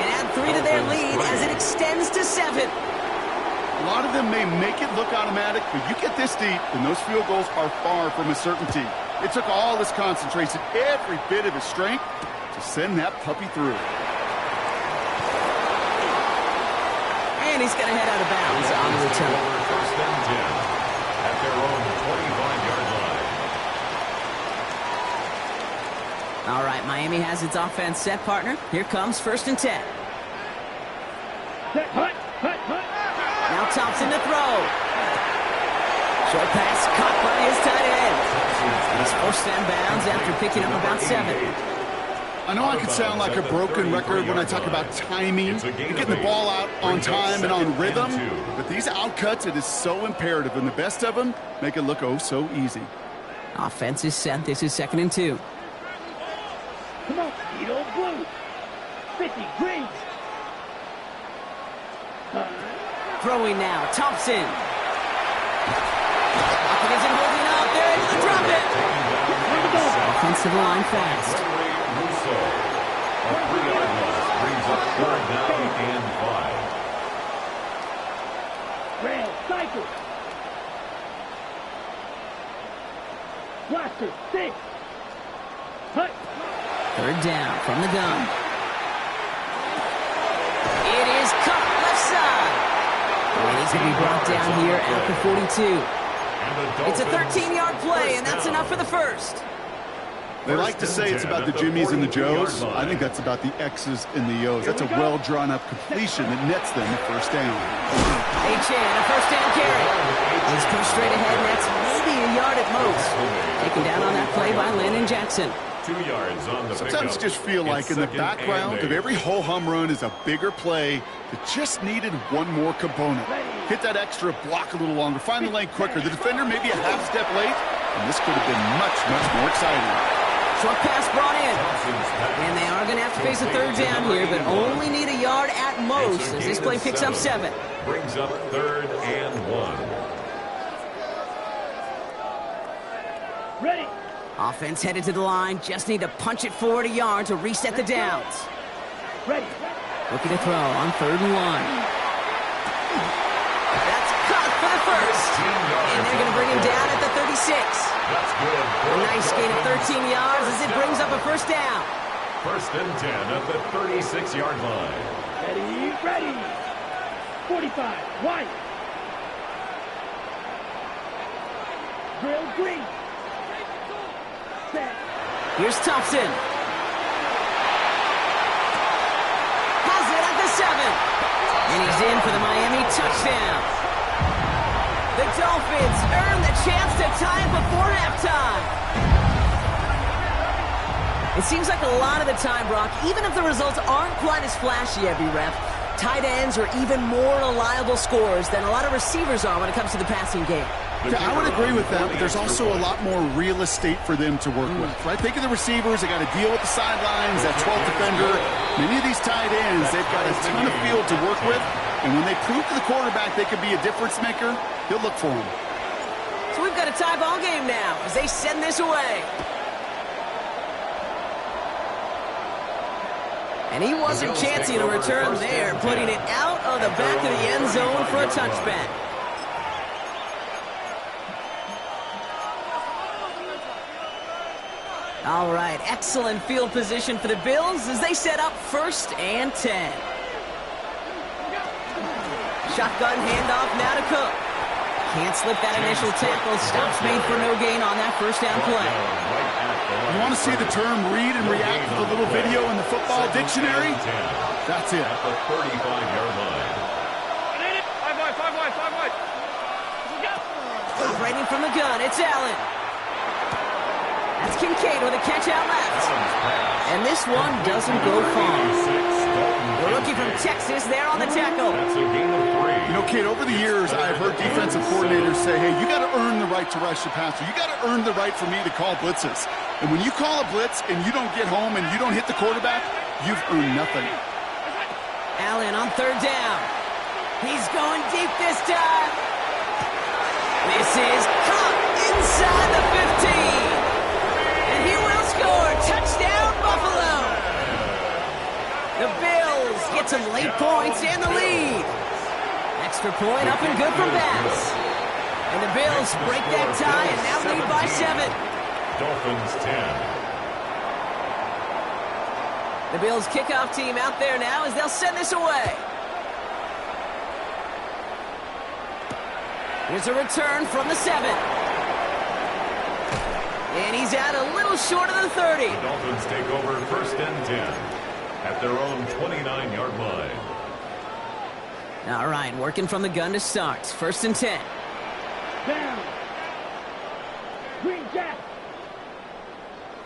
And add 3 to their lead as it extends to 7. A lot of them may make it look automatic, but you get this deep, and those field goals are far from a certainty. It took all his concentration, every bit of his strength, to send that puppy through. And he's going to head out of bounds on the return. First and 10 at their own 25-yard line. All right, Miami has its offense set, partner. Here comes first and 10. Set, hut, hut, hut. Now Thompson to throw. Short pass caught by his tight end. He's forced down bounds after picking up about 7. I know I could sound like a broken record when I talk about timing and getting the ball out on time and on rhythm, but these outcuts, it is so imperative, and the best of them make it look oh so easy. Offense is set. This is 2nd and 2. Come on, Edo Blue. 50, green. Throwing now, Thompson. Pocket isn't holding up. They're able to drop it. Offensive line fast. Russo, a 3-yard loss brings up 3rd down and 5. Rail, cycle. Blaster, 6. Hut. 3rd down from the gun. It is caught left side. And he's going to be brought down here at the 42. It's a 13-yard play, and that's enough for the first. They like to say it's about the Jimmies and the Joes. I think that's about the X's and the O's. That's a well-drawn-up completion that nets them a first down. H.N., a first down carry. He's pushed straight ahead, and that's maybe a yard at most. Taken down on that play by Landon Jackson. 2 yards on the Sometimes pickup. just feel like in the background of every ho-hum run is a bigger play that just needed one more component. Hit that extra block a little longer, find the lane quicker. The defender maybe a half step late, and this could have been much, much more exciting. Short pass brought in. And they are going to have to face a 3rd down here, but only need a yard at most as this play picks up 7. Brings up 3rd and 1. Ready. Offense headed to the line. Just need to punch it forward a yard to reset the downs. Ready. Looking to throw on 3rd and 1. That's caught for the first. And they're going to bring him down at the 36. That's good. A nice gain of 13 yards as it brings up a first down. 1st and 10 at the 36-yard line. Ready, ready. 45, white. Drill green. Set. Here's Thompson. Has it at the 7. And he's in for the Miami touchdown. The Dolphins earn the chance to tie it before halftime. It seems like a lot of the time, Brock, even if the results aren't quite as flashy every rep, tight ends are even more reliable scorers than a lot of receivers are when it comes to the passing game. Yeah, I would agree with that, but there's also a lot more real estate for them to work with, right? Think of the receivers. They got to deal with the sidelines, that 12th defender. Many of these tight ends, they've got a ton of field to work with, and when they prove to the quarterback they can be a difference maker, he'll look for them. So we've got a tie ball game now as they send this away. And he wasn't chancing a return there, putting it out of the back of the end zone for a touchback. All right, excellent field position for the Bills as they set up 1st and 10. Shotgun handoff now to Cook. Can't slip that initial tackle. Stops made for no gain on that first down play. You want to see the term read and react to the little video in the football dictionary? That's it. At the 35-yard line. Five wide. Operating from the gun, it's Allen. That's Kincaid with a catch out left. And this one doesn't go far. The rookie from Texas there on the tackle. That's a gain of 3. You know, Kate, over the years, I've heard defensive coordinators say, hey, you got to earn the right to rush the passer. You got to earn the right for me to call blitzes. And when you call a blitz and you don't get home and you don't hit the quarterback, you've earned nothing. Allen on third down. He's going deep this time. This is caught inside the 15. And he will score. Touchdown, Buffalo. The Bills get some late points and the lead. Extra point up and good from Bass. And the Bills break that tie and now lead by 7. Dolphins 10. The Bills kickoff team out there now as they'll send this away. Here's a return from the 7. And he's out a little short of the 30. The Dolphins take over first and 10 at their own 29-yard line. All right, working from the gun to start. First and 10. Down. Green Jack.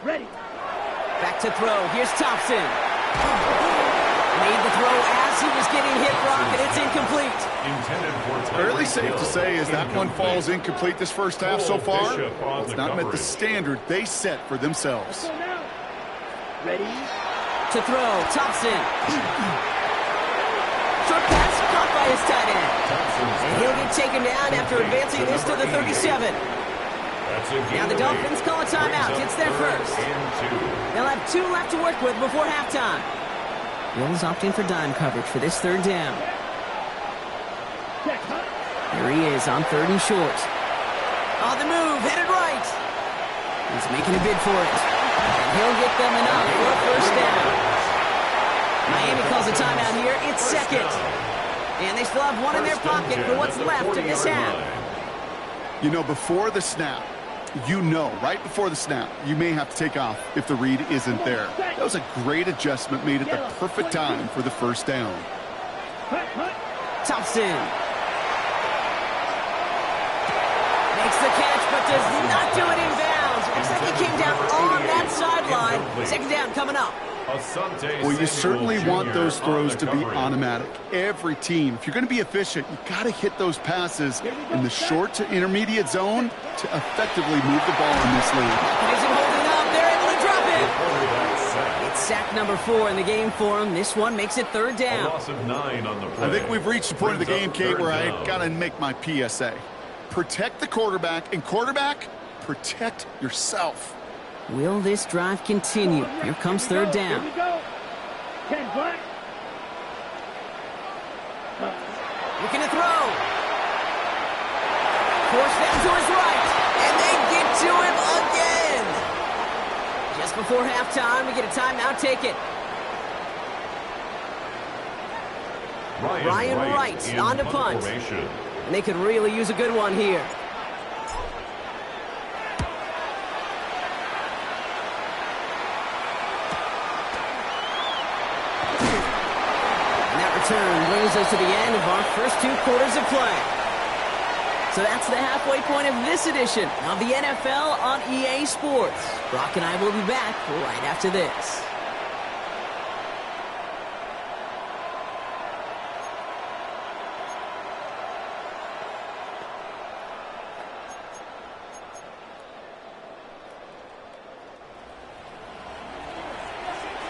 Ready. Back to throw. Here's Thompson. Made the throw as he was getting hit, Brock, and it's incomplete. Intended for Fairly safe to say as that one falls incomplete this first half so far. It's not met the standard they set for themselves. Go now. Ready. To throw. Thompson. Short pass caught by his tight end. And he'll get taken down after advancing this to the 37. Now the Dolphins call a timeout. It's their first. They'll have 2 left to work with before halftime. Bills opting for dime coverage for this third down. There he is on third and short. On the move, headed right. He's making a bid for it. And he'll get them enough for a first down. Miami calls a timeout here. It's second. And they still have one in their pocket for what's left of this half. You know, before the snap, right before the snap, you may have to take off if the read isn't there. That was a great adjustment made at the perfect time for the first down. Thompson makes the catch, but does not do it in bounds. Looks like he came down on that sideline. Second down coming up. Well, you certainly want those throws to be automatic. Every team, if you're going to be efficient, you got to hit those passes in the short to intermediate zone to effectively move the ball in this league. Isn't holding up. They're able to drop it. It's sack number 4 in the game for him. This one makes it third down. A loss of 9 on the play. I think we've reached the point of the game, Kate, where I got to make my PSA. Protect the quarterback, and quarterback, protect yourself. Will this drive continue? Here comes third down. Here we go. 10 black. Looking to throw. Force down to his right. And they get to him again. Just before halftime, we get a timeout. Take it. Ryan Wright on to punt. And they could really use a good one here. Turn brings us to the end of our first 2 quarters of play. So that's the halfway point of this edition of the NFL on EA Sports. Brock and I will be back right after this.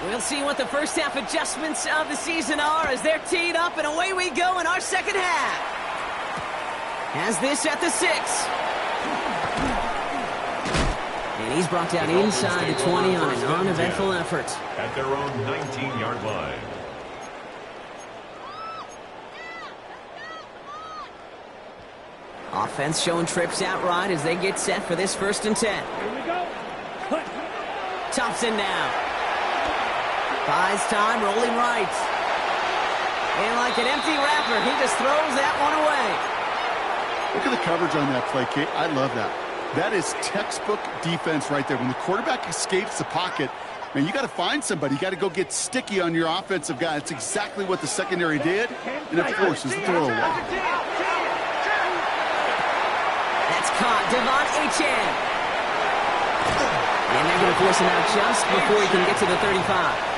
We'll see what the first half adjustments of the season are as they're teed up, and away we go in our second half. Has this at the 6. And he's brought down inside the 20 on an uneventful effort. At their own 19-yard line. Offense showing trips outright as they get set for this first and 10. Here we go. Thompson now. Buys time, rolling right. And like an empty wrapper, he just throws that one away. Look at the coverage on that play, Kate. I love that. That is textbook defense right there. When the quarterback escapes the pocket, man, you got to find somebody. You got to go get sticky on your offensive guy. That's exactly what the secondary did, and it forces the throwaway. That's caught. Devon Achane. And they're going to force him out just before he can get to the 35.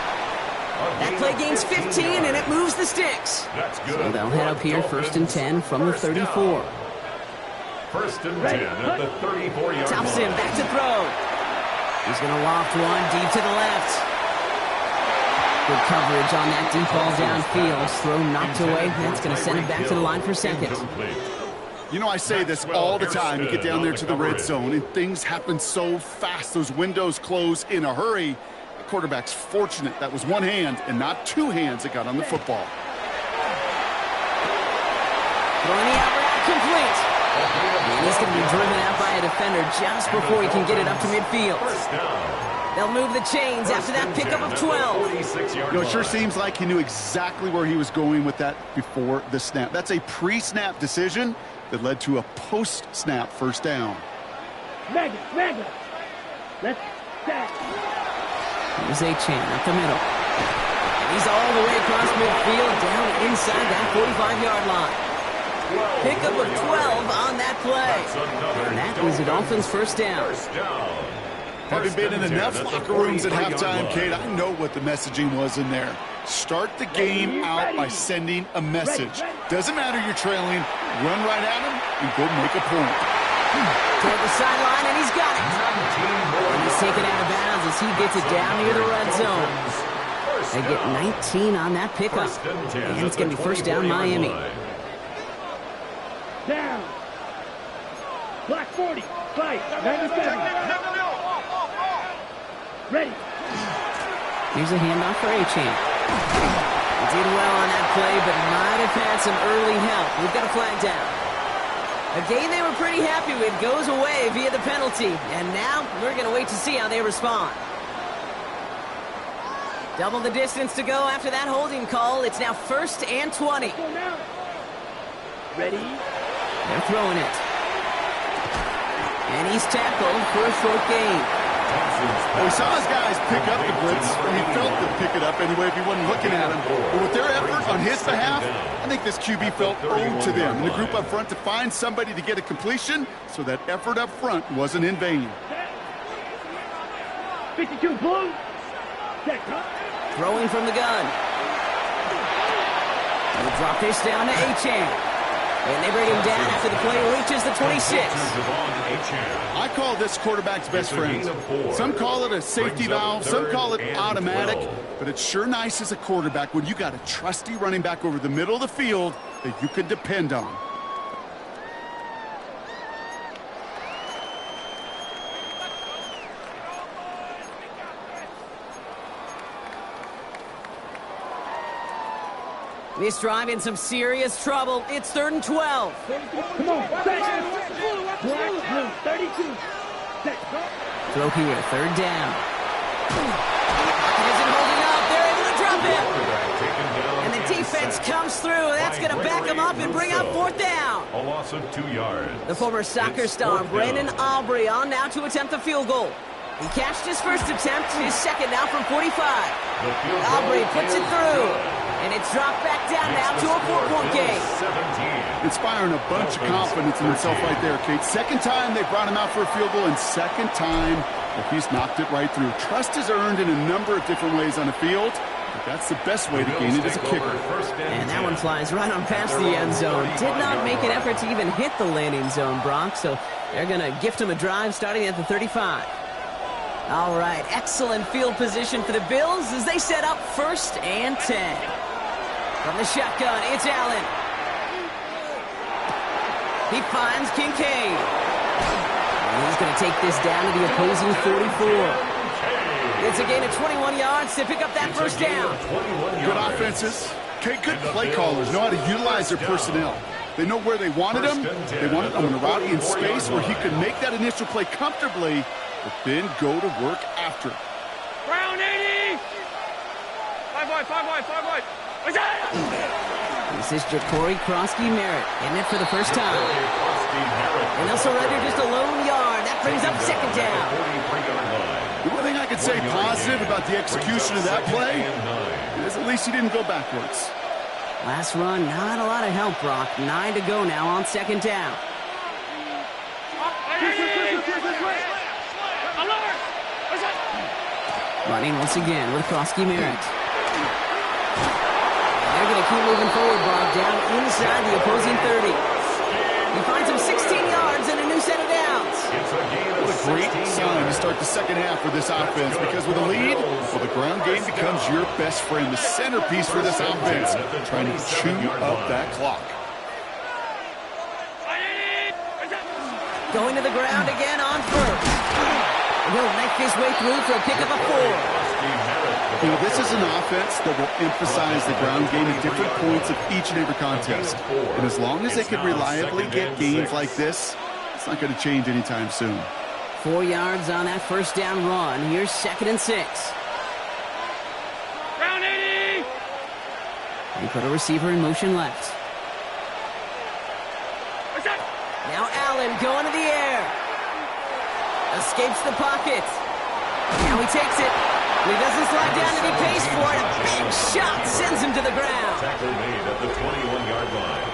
That play gains 15, and it moves the sticks. So they'll head up here first and 10 from the 34. First and 10 at the 34-yard line. Thompson back to throw. He's going to loft one deep to the left. Good coverage on that deep ball downfield. Throw knocked away. That's going to send it back to the line for second. You know, I say this all the time. You get down there to the red zone, and things happen so fast. Those windows close in a hurry. The quarterback's fortunate that was one hand and not two hands that got on the football. Throwing the out route complete. And he's going to be driven out by a defender just before he can get it up to midfield. They'll move the chains after that pickup of 12. You know, it sure seems like he knew exactly where he was going with that before the snap. That's a pre-snap decision that led to a post-snap first down. Mega. Let's stack. Here's A-Chain up the middle. And he's all the way across midfield, down inside that 45-yard line. Pickup of 12 on that play. And that is the Dolphins' first down. Having been in enough locker rooms at halftime, Kate, I know what the messaging was in there. Start the game out by sending a message. Doesn't matter you're trailing, run right at him and go make a point. Toward the sideline, and he's got it. And he's taken out of bounds as he gets it down near the red zone. They get 19 on that pickup. And it's going to be first down Miami. Down. Black 40. Fight. 97. Ready. Here's a handoff for A-Chain. He did well on that play, but might have had some early help. We've got a flag down. A game they were pretty happy with goes away via the penalty. And now we're going to wait to see how they respond. Double the distance to go after that holding call. It's now 1st and 20. Ready. They're throwing it. And he's tackled for a short gain. Well, we saw his guys pick up the blitz, and he felt them pick it up anyway if he wasn't looking at him. But with their effort on his behalf, I think this QB felt owed to them and the group up front to find somebody to get a completion, so that effort up front wasn't in vain. 52 blue. Check. Throwing from the gun. They drop this down to A-Chain. And they bring him down after the play reaches the 26. I call this quarterback's best friend. Some call it a safety valve, some call it automatic, but it's sure nice as a quarterback when you got a trusty running back over the middle of the field that you can depend on. This drive in some serious trouble. It's 3rd and 12. Come on. Black blue. 32. Throw here, 3rd down. Isn't holding up. They're able to drop it. And the defense comes through. That's going to back him up and bring up 4th down. A loss of 2 yards. The former soccer star, Brandon Aubrey, on now to attempt the field goal. He cashed his first attempt, his second now from 45. Aubrey puts it through. And it's dropped back down now to a 4-point game. Inspiring a bunch of confidence in himself right there, Kate. Second time they brought him out for a field goal, and second time that he's knocked it right through. Trust is earned in a number of different ways on the field, but that's the best way to gain it as a kicker. And that one flies right on past the end zone. Did not make an effort to even hit the landing zone, Brock, so they're going to gift him a drive starting at the 35. All right, excellent field position for the Bills as they set up 1st and 10. From the shotgun, it's Allen. He finds Kincaid. And he's going to take this down to the opposing 44. It's a gain of 21 yards to pick up that first down. Good offenses. Okay, good play callers know how to utilize their personnel. They know where they wanted him. They wanted him on a route in space where he could make that initial play comfortably, but then go to work after. Brown 80! 5 wide. This is Ja'Cory Krosky-Merritt in it for the first time. And they'll surrender just a lone yard. That brings up 2nd down. The one thing I could say positive about the execution of that play is at least he didn't go backwards. Last run, not a lot of help, Brock. 9 to go now on 2nd down. Running once again with Krosky-Merritt. They're going to keep moving forward, Brock, down inside the opposing 30. He finds him 16 yards and a new set of downs. What a great sign to start the second half for this offense, because with a lead, well, the ground game becomes your best friend, the centerpiece for this offense, trying to chew up that clock. Going to the ground again on first. He'll make his way through for a pick of a 4. You know, this is an offense that will emphasize the ground game at different points of each and every contest. And as long as they can reliably get gains like this, it's not going to change anytime soon. 4 yards on that first down run. Here's 2nd and 6. Round 80! He put a receiver in motion left. Now Allen going to the air. Escapes the pocket. Now he takes it. He doesn't slide down and he pays for it. A big shot sends him to the ground. Tackle made at the 21-yard line.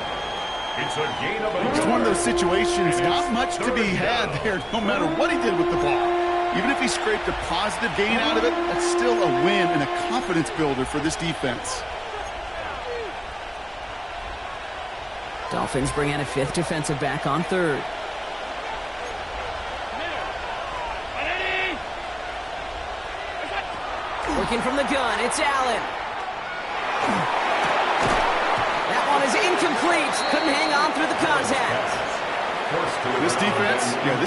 It's a gain of a... It's one of those situations, not much to be had there, no matter what he did with the ball. Even if he scraped a positive gain out of it, that's still a win and a confidence builder for this defense. Dolphins bring in a 5th defensive back on 3rd. Working from the gun, it's Allen. That one is incomplete. Couldn't hang on through the contact. This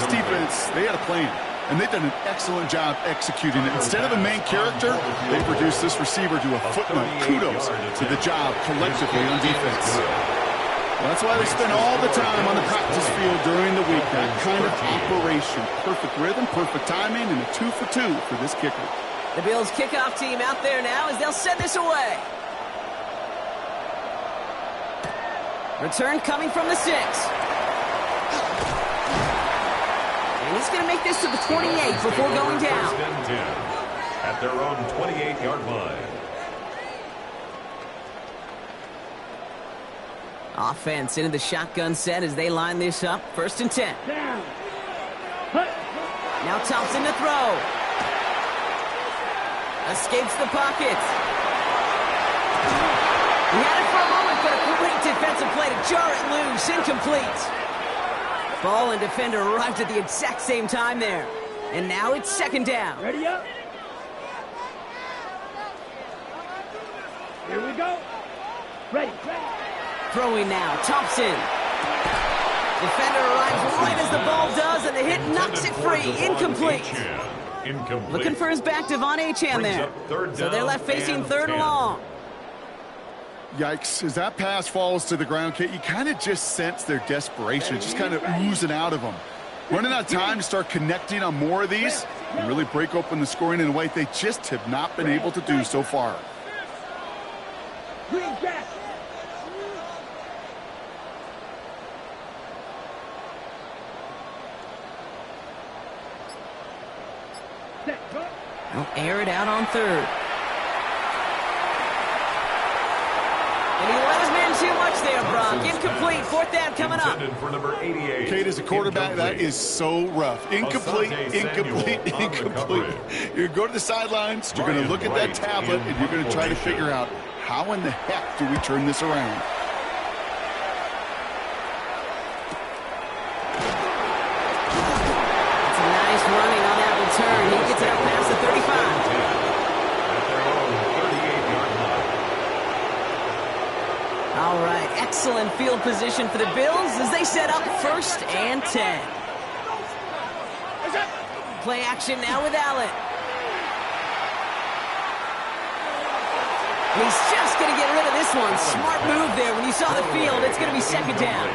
defense, they had a plan, and they've done an excellent job executing it. Instead of a main character, they produced this receiver to a footnote. Kudos to the job collectively on defense. That's why they spend all the time on the practice field during the week. That kind of operation. Perfect rhythm, perfect timing, and a 2 for 2 for this kicker. The Bills kickoff team out there now as they'll send this away. Return coming from the 6. And he's going to make this to the 28 before going down. First and 10 at their own 28-yard line. Offense into the shotgun set as they line this up. 1st and 10. Down. Now Thompson to throw. Escapes the pocket. He had it for a moment, but a great defensive play to jar it loose. Incomplete. Ball and defender arrived at the exact same time there. And now it's 2nd down. Ready up. Here we go. Ready. Throwing now, Thompson. Defender arrives right as the ball does, and the hit knocks it free. Incomplete. Looking for his back, Devon Achane there. So they're left facing 3rd and long. Yikes. As that pass falls to the ground, Kate, you kind of just sense their desperation. It's just kind of oozing out of them. Running out of time to start connecting on more of these and really break open the scoring in a way they just have not been able to do so far. Green jack. They'll air it out on 3rd. And he let his man too much there, Brock. Incomplete. 4th down coming up. For number 88. Kate, as a quarterback, that is so rough. Incomplete. You're going to go to the sidelines, you're going to look at that tablet, and you're going to try to figure out how in the heck do we turn this around. It's a nice running on that return. He gets it up past the 35. All right, excellent field position for the Bills as they set up 1st and 10. Play action now with Allen. He's just going to get rid of this one. Smart move there. When you saw the field, it's going to be 2nd down.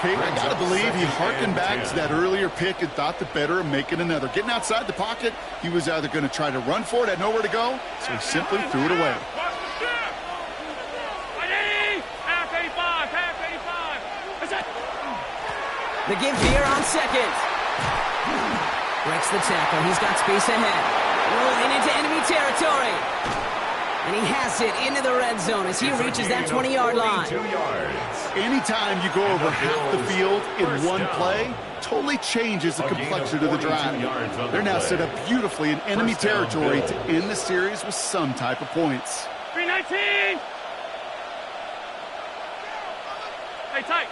Kate, I got to believe he harkened back to that earlier pick and thought the better of making another. Getting outside the pocket, he was either going to try to run for it, had nowhere to go, so he simply threw it away. The give here on 2nd. Breaks the tackle. He's got space ahead. Rolling into enemy territory. And he has it into the red zone as he reaches that 20-yard line. Anytime you go over half the field in one play, totally changes the complexion of the drive. They're now set up beautifully in enemy territory to end the series with some type of points. 319! Hey, tight.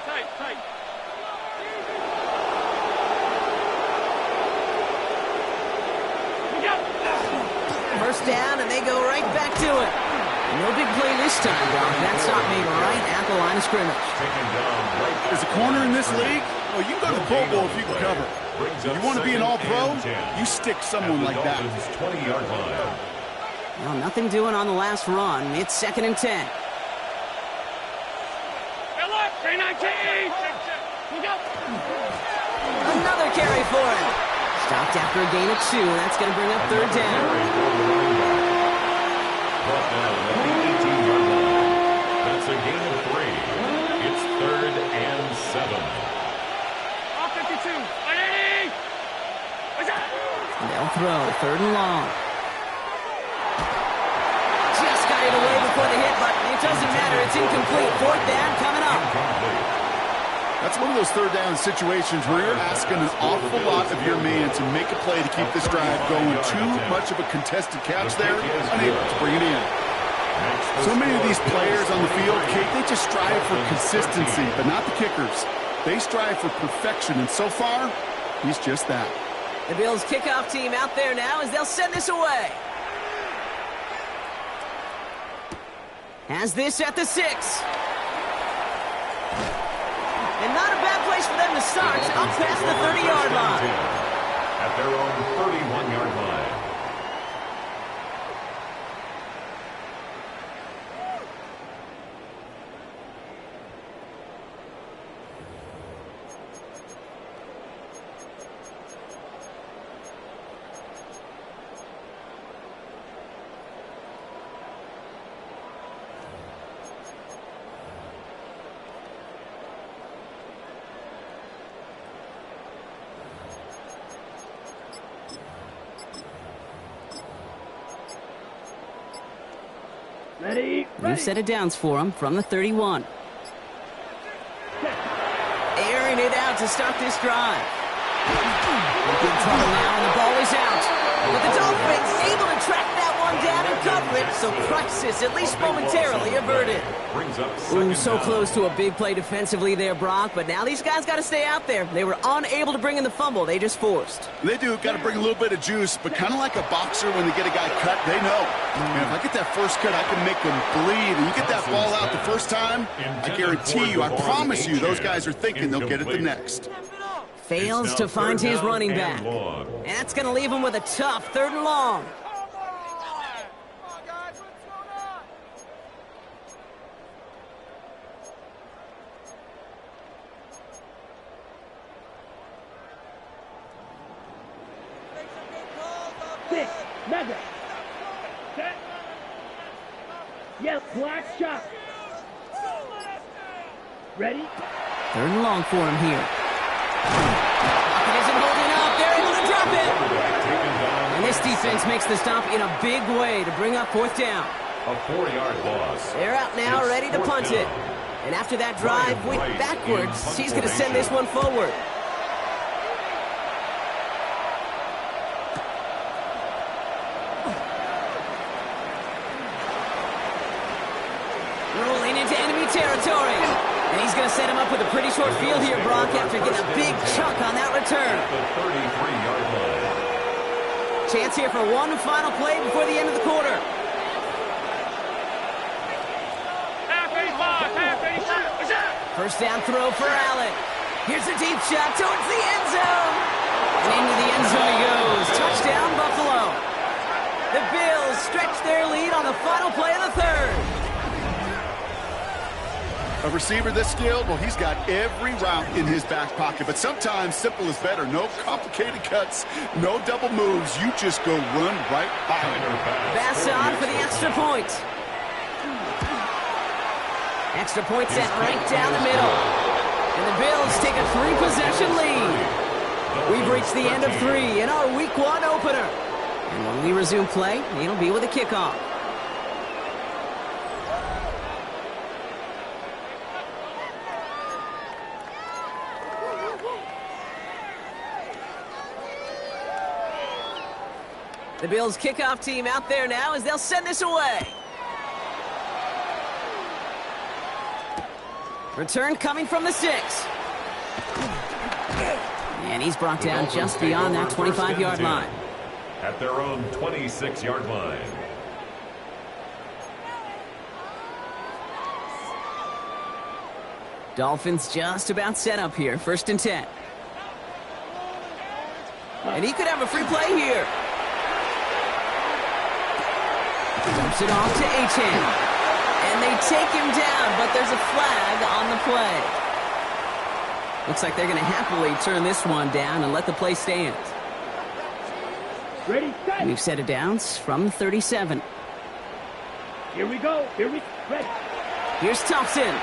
first down, and they go right back to it. No big play this time, Brock. That stop made right at the line of scrimmage. As a corner in this league, well, you can go to the Pro Bowl if you can cover. You want to be an all-pro, you stick someone like that. 20-yard line. Well, nothing doing on the last run. It's 2nd and 10. Another carry for him. Stopped after a gain of 2. That's going to bring up 3rd down. Brought down at the 18-yard line. That's a gain of 3. It's 3rd and 7. Off 52. They'll throw 3rd and long. Just got it away before the hit, but it doesn't matter. It's incomplete. 4th down coming up. That's one of those 3rd down situations where you're asking an awful lot of your man to make a play to keep this drive going. Too much of a contested catch there, unable to bring it in. So many of these players on the field, Kate, they just strive for consistency, but not the kickers. They strive for perfection, and so far, he's just that. The Bills kickoff team out there now as they'll send this away. Has this at the 6. And not a bad place for them to start, up past the 30-yard line. At their own 31-yard line. Ready? New set of downs for him from the 31. Airing it out to start this drive. In good trouble now, and the ball is out. But the Dolphins able to track that one down and cover it, so crisis at least momentarily averted. Ooh, so close to a big play defensively there, Brock, but now these guys got to stay out there. They were unable to bring in the fumble they just forced. They do, got to bring a little bit of juice, but kind of like a boxer when they get a guy cut, they know. Man, if I get that first cut, I can make them bleed. And you get that ball out the first time, I guarantee you, I promise you, those guys are thinking they'll get it the next. Fails to find his running back. And that's going to leave him with a tough 3rd and long. Six. Madden. Set. Yes, black shot. Ready? 3rd and long for him here. It isn't holding up. They're able to drop it. And this defense makes the stop in a big way to bring up 4th down. A 4-yard loss. They're out now, ready to punt it. And after that drive went backwards, he's going to send this one forward. Rolling into enemy territory. And he's going to set him up with a pretty short field here, Brock, after getting a big chunk on that return. The 33-yard line. Chance here for one final play before the end of the quarter. First down throw for Allen. Here's a deep shot towards the end zone. And into the end zone he goes. Touchdown, Buffalo. The Bills stretch their lead on the final play of the 3rd. A receiver this skilled, well, he's got every route in his back pocket. But sometimes simple is better. No complicated cuts, no double moves. You just go run right by him. Pass on for the extra point. Extra point set right down the middle. And the Bills take a 3-possession lead. We've reached the end of 3 in our Week 1 opener. And when we resume play, it'll be with a kickoff. The Bills kickoff team out there now as they'll send this away. Return coming from the 6. And he's brought down just beyond that 25-yard line. at their own 26-yard line. Dolphins just about set up here. 1st and 10. And he could have a free play here. Dumps it off to Achane. And they take him down, but there's a flag on the play. Looks like they're going to happily turn this one down and let the play stand. Ready, set. We've set it downs from 37. Here we go. Ready. Here's Thompson.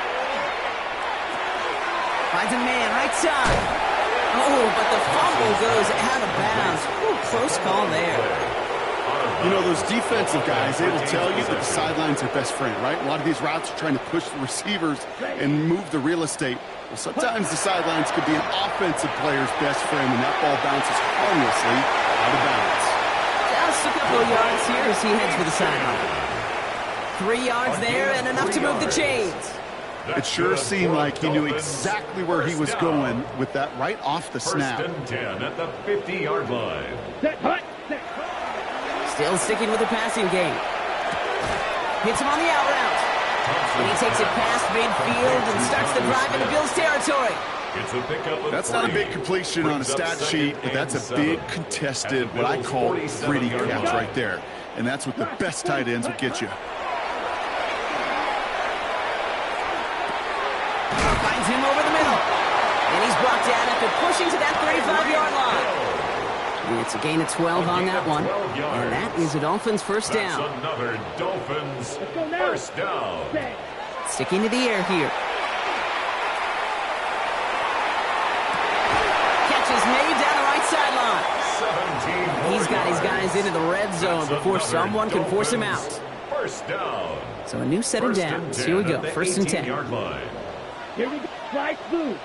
Finds a man, right side. Oh, but the fumble goes out of bounds. Ooh, close call there. You know, those defensive guys, they will tell you that the sideline's their best friend, right? A lot of these routes are trying to push the receivers and move the real estate. Well, sometimes the sidelines could be an offensive player's best friend, and that ball bounces harmlessly out of bounds. Just a couple of yards here as he heads for the sideline. 3 yards there and enough to move the chains. It sure seemed like he knew exactly where he was going with that right off the snap. 1st and 10 at the 50-yard line. Set. Still sticking with the passing game. Hits him on the out route. And he takes it past midfield and starts the drive into Bills territory. It's a pickup of That's not a big completion on a stat sheet, but that's a big contested, what I call gritty catch right there. And that's what the best tight ends will get you. Finds him over the middle. And he's brought down after pushing to that 35-yard line. And it's a gain of 12 on that one. And that is a Dolphins first down. That's another Dolphins first down. Sticking to the air here. Catch is made down the right sideline. He's got his guys into the red zone before someone can force him out. First down. So a new set of downs. Here we go. 1st and 10. Here we go. Right blue.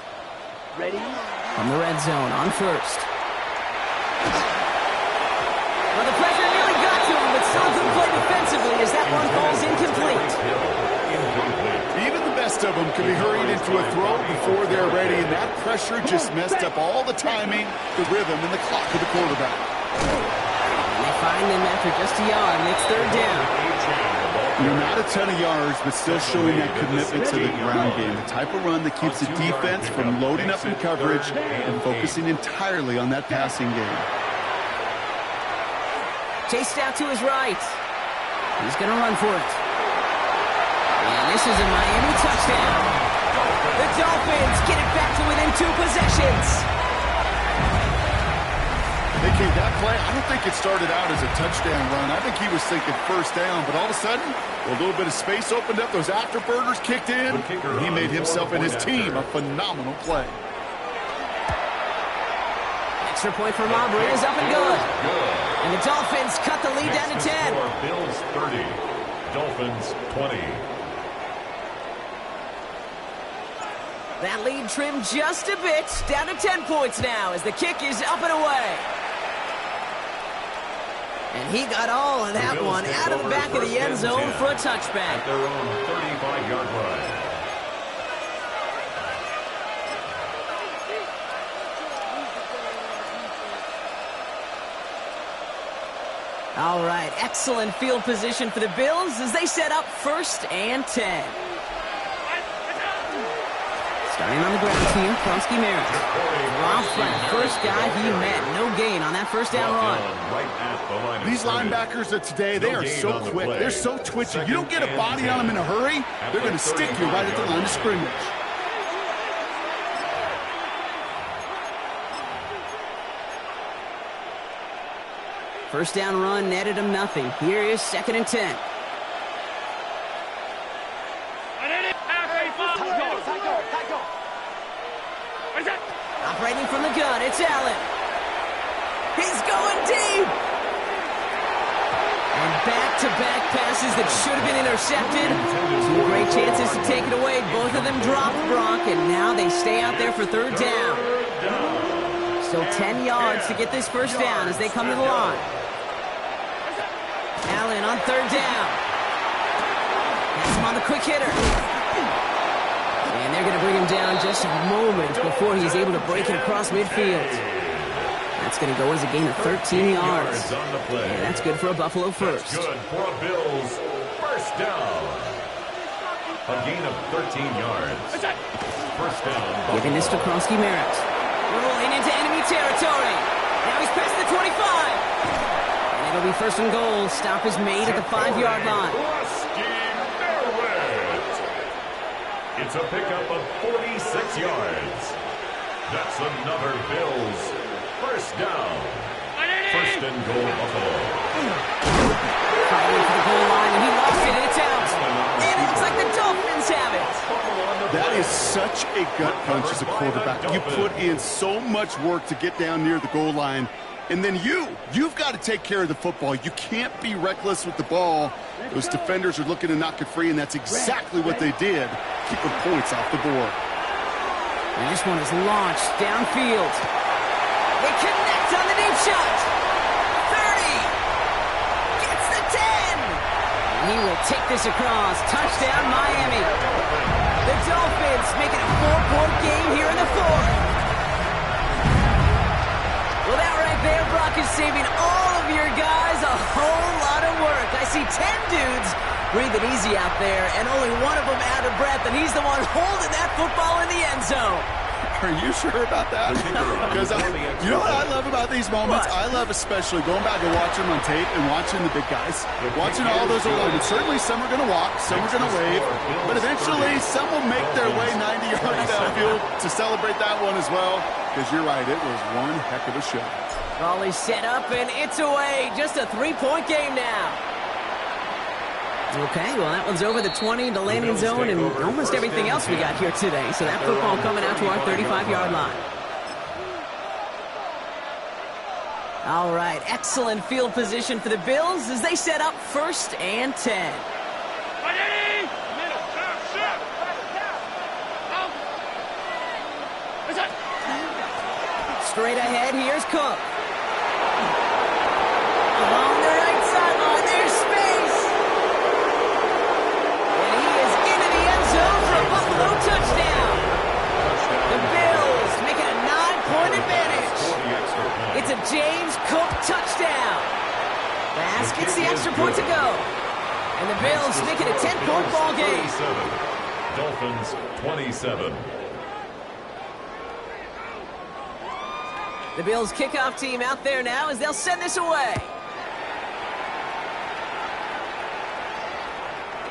Ready. From the red zone on 1st. Well, the pressure nearly got to him, but still a good play defensively as that one falls incomplete. Even the best of them can be hurried into a throw before they're ready, and that pressure just messed up all the timing, the rhythm, and the clock of the quarterback. And they find him after just a yard, and it's 3rd down. You're not a ton of yards, but still showing that commitment to the ground game, the type of run that keeps the defense from loading up in coverage and focusing entirely on that passing game. Chased out to his right. He's going to run for it. And this is a Miami touchdown. The Dolphins get it back to within 2 possessions. Okay, that play, I don't think it started out as a touchdown run. I think he was thinking first down, but all of a sudden, a little bit of space opened up, those afterburners kicked in, and he made himself and his team a phenomenal play. Extra point for Aubrey is up and good. And the Dolphins cut the lead down to 10. Bills 30, Dolphins 20. That lead trimmed just a bit, down to 10 points now as the kick is up and away. And he got all of that one out of the back of the end zone for a touchback. At their own 35-yard line. All right, excellent field position for the Bills as they set up 1st and 10. Starting on the ground team, Kronsky Merritt. Rob Flat, first guy he met. No gain on that first down run. These linebackers of today, they are so quick. They're so twitchy. You don't get a body on them in a hurry, they're going to stick you right at the line of scrimmage. First down run netted him nothing. Here is 2nd and 10. Operating from the gun, it's Allen. He's going deep. And back-to-back passes that should have been intercepted. 2 great chances to take it away. Both of them dropped Brock, and now they stay out there for 3rd down. Still 10 yards to get this first down as they come to the line. Allen on 3rd down. Has him on the quick hitter. And they're going to bring him down just a moment before he's able to break it across midfield. That's going to go as a gain of 13 yards. On the play. And that's good for a Buffalo first. That's good for a Bills first down. A gain of 13 yards. First down. Giving this to Kronsky-Merritt. Rolling into enemy territory. Now he's past the 25. And it'll be first and goal. Stop is made at the 5-yard line. It's a pickup of 46 yards. That's another Bills first down. First and goal, Buffalo. Fighting for the goal line, and he lost it, and it's out. And it looks like the Dolphins have it. That is such a gut punch as a quarterback. You put in so much work to get down near the goal line, and then you've got to take care of the football. You can't be reckless with the ball. Those defenders are looking to knock it free, and that's exactly what they did. Keeping points off the board. And this one is launched downfield. They connect on the deep shot. 30. Gets the 10. And he will take this across. Touchdown, Miami. The Dolphins making a 4-point game here in the fourth. Well, that right there, Brock, is saving all of your guys a whole lot of work. I see 10 dudes breathing easy out there, and only one of them out of breath, and he's the one holding that football in the end zone. Are you sure about that? Because you know what I love about these moments? What? I love especially going back and watching them on tape and watching the big guys. Watching all those linemen. Certainly some are going to walk, some are going to wave, but eventually some will make their way 90 yards downfield to celebrate that one as well. Because you're right, it was one heck of a show. Raleigh set up, and it's away. Just a 3-point game now. Okay, well, that one's over the 20 to landing zone and almost everything else we got here today. So that football coming out to our 35-yard line. All right, excellent field position for the Bills as they set up first and 10. Straight ahead, here's Cook. Along the right sideline, there's space. And he is into the end zone for a Buffalo touchdown. The Bills make it a 9-point advantage. It's a James Cook touchdown. Bass gets the extra point to go. And the Bills make it a 10-point ball game. Dolphins 27. The Bills kickoff team out there now as they'll send this away.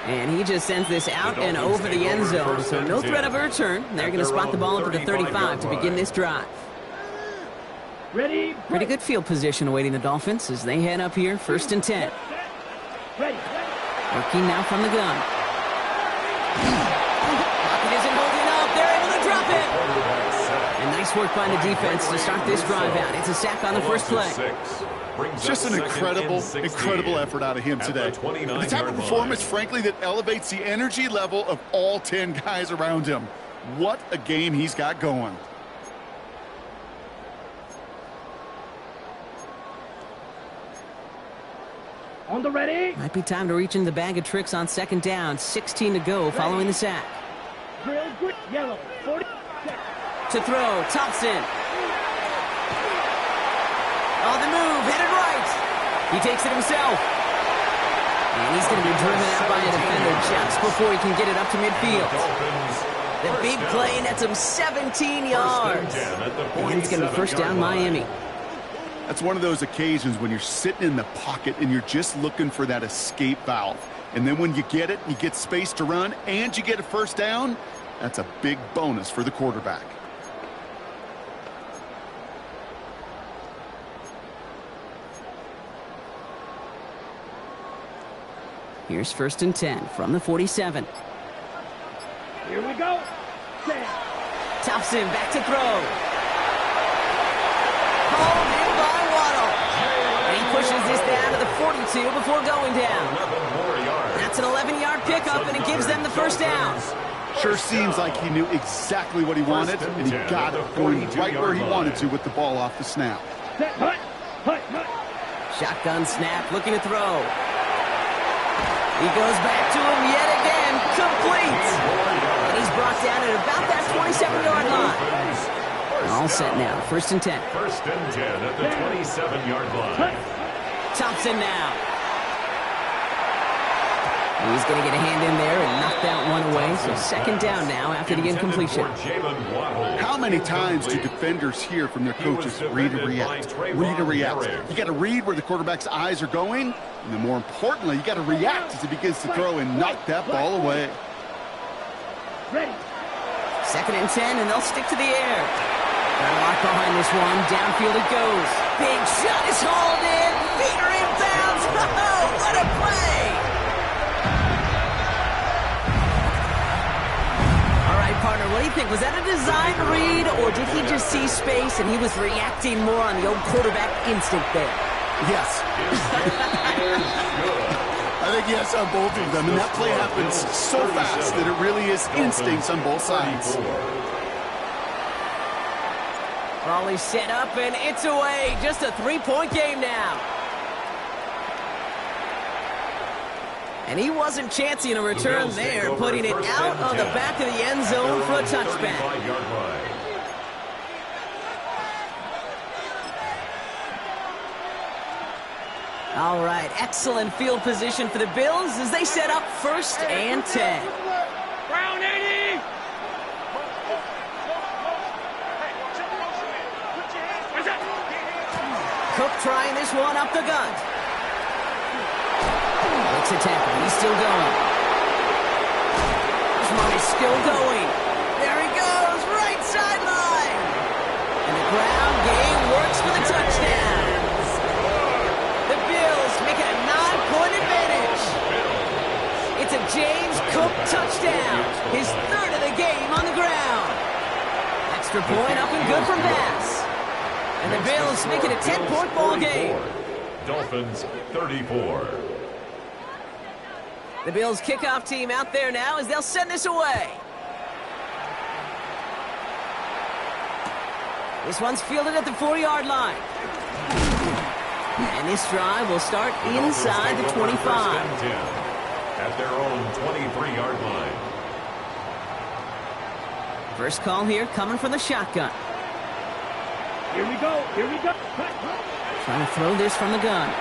And he just sends this out and over the end zone, so no threat of a return. They're going to spot the ball up at the 35 to begin this drive. Ready? Pretty good field position awaiting the Dolphins as they head up here, first and 10. Ready. Working now from the gun. Pocket isn't holding up. They're able to drop it. And nice work by the defense to start this drive out. It's a sack on the first play. Just an incredible effort out of him today. The type of performance, frankly, that elevates the energy level of all 10 guys around him. What a game he's got going. On the ready. Might be time to reach in the bag of tricks on second down. 16 to go following the sack. Drill, green, yellow. 40. To throw, Thompson. On the move, headed right. He takes it himself. And he's going to be driven out by a defender just before he can get it up to midfield. The big play nets him 17 yards. And it's going to be first down Miami. That's one of those occasions when you're sitting in the pocket and you're just looking for that escape valve. And then when you get it, you get space to run, and you get a first down, that's a big bonus for the quarterback. Here's first and 10 from the 47. Here we go. Thompson back to throw. Hauled in by Waddle. And he pushes this down to the 42 before going down. That's an 11-yard pickup, and it gives them the first down. Sure seems like he knew exactly what he wanted, and he got it going right where he wanted to with the ball off the snap. Shotgun snap, looking to throw. He goes back to him yet again, complete. And he's brought down at about that 27-yard line. All set now. 1st and 10. 1st and 10 at the 27-yard line. Thompson now. He's going to get a hand in there and knock that one away. So 2nd down now after the incompletion. How many times do defenders hear from their coaches, read and react, read and react? You got to read where the quarterback's eyes are going, and then more importantly, you got to react as he begins to throw and knock that ball away. Ready. 2nd and 10, and they'll stick to the air. Got a lot behind this one. Downfield it goes. Big shot is hauled in. Feet are inbounds. Oh, what a play! All right, partner, what do you think? Was that a design read, or did he just see space and he was reacting more on the old quarterback instinct there? Yes. I think yes on both of them, and that play happens so fast that it really is instincts on both sides. Raleigh set up, and it's away. Just a 3-point game now. And he wasn't chancing a return there, putting it out on the back of the end zone for a touchback. All right, excellent field position for the Bills as they set up 1st and 10. Brown 80! Cook trying this one up the gun. Makes a tackle. He's still going. This one is still going. There he goes, right sideline. And the ground game works for the touchdown. The Bills make it a 9-point advantage. It's a James Cook touchdown. His 3rd of the game on the ground. Extra point up and good from Bass. And the Bills make it a 10-point ball game. Dolphins 34. The Bills kickoff team out there now as they'll send this away. This one's fielded at the 4-yard line. And this drive will start inside the 25. At their own 23-yard line. First call here coming from the shotgun. Here we go. Here we go. Trying to throw this from the gun.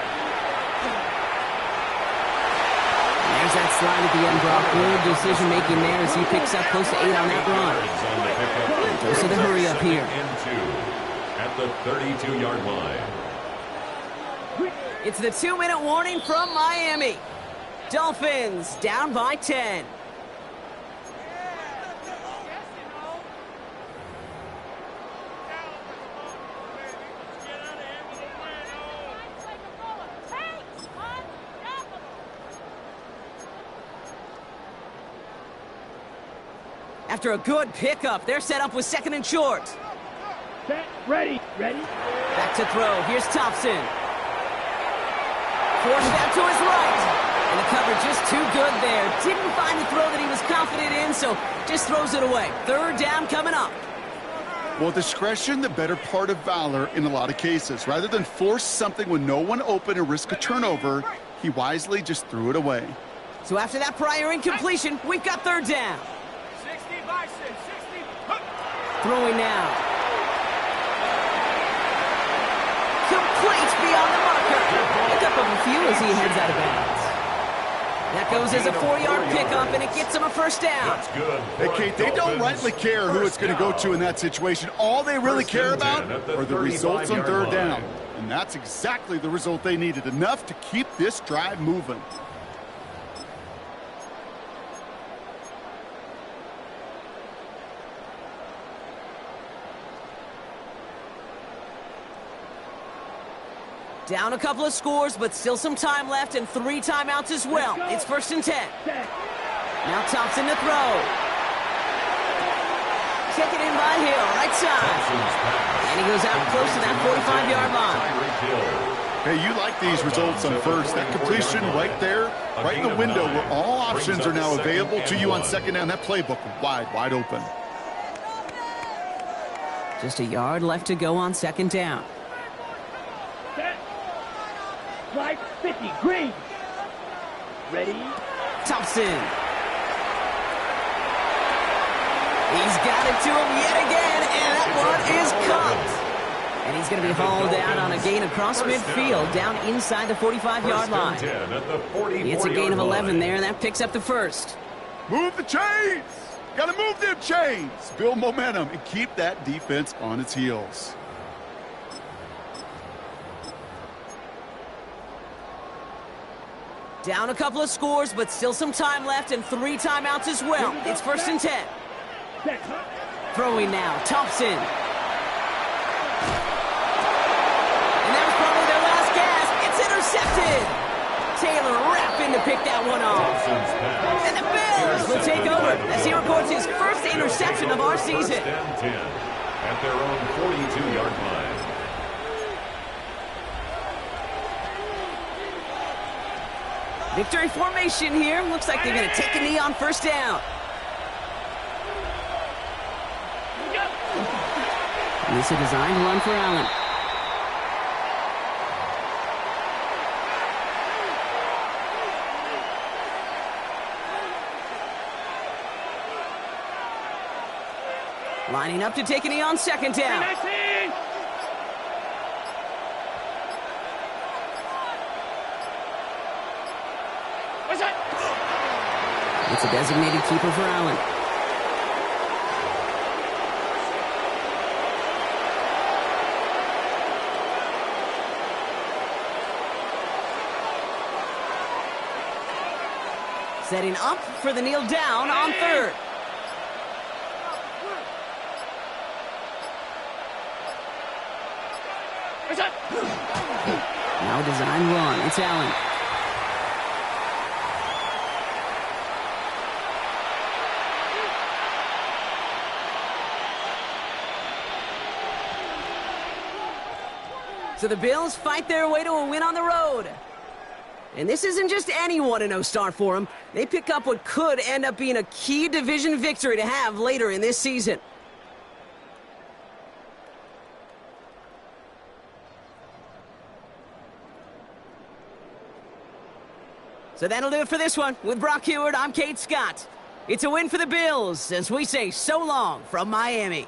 There's that slide at the end, Brock. Good decision-making there as he picks up close to 8 on that run. Goes to the hurry up here. At the 32-yard line. It's the 2-minute warning from Miami. Dolphins down by 10. After a good pickup, they're set up with 2nd and short. Set. Ready. Ready. Back to throw. Here's Thompson. Forced out to his right. And the coverage just too good there. Didn't find the throw that he was confident in, so just throws it away. 3rd down coming up. Well, discretion, the better part of valor in a lot of cases. Rather than force something with no one open and risk a turnover, he wisely just threw it away. So after that prior incompletion, we've got 3rd down. 60 Bison, 60. Throwing now. Complete beyond the marker. Pick up a few as he heads out of bounds. That goes as a 4-yard pickup, and it gets him a 1st down. That's good. Hey, Kate, they don't rightly care who it's going to go to in that situation. All they really care about are the results on 3rd down. And that's exactly the result they needed. Enough to keep this drive moving. Down a couple of scores, but still some time left and 3 timeouts as well. It's 1st and 10. Now Thompson to throw. Taken in by Hill, right side. And he goes out close to that 45-yard line. Hey, you like these results on 1st. That completion right there, right in the window where all options are now available to you on 2nd down. That playbook wide open. Just a yard left to go on 2nd down. Slide 50. Green. Ready. Thompson. He's got it to him yet again, and that one is And he's going to be hauled out on a gain across midfield, down inside the 45-yard line. It's a gain of 11 there, and that picks up the first. Move the chains! Got to move them chains! Build momentum and keep that defense on its heels. Down a couple of scores, but still some time left and 3 timeouts as well. It's 1st and 10. Throwing now, Thompson. And that was probably their last gasp. It's intercepted. Taylor rapping to pick that one off. And the Bills will take over as he records his first interception of our season. At their own 42-yard line. Victory formation here. Looks like they're going to take a knee on 1st down. And this is a designed run for Allen. Lining up to take a knee on 2nd down. It's a designated keeper for Allen. Setting up for the kneel down on 3rd. Now a design run. It's Allen. So the Bills fight their way to a win on the road. And this isn't just any 1-0 start for them. They pick up what could end up being a key division victory to have later in this season. So that'll do it for this one. With Brock Heward, I'm Kate Scott. It's a win for the Bills as we say so long from Miami.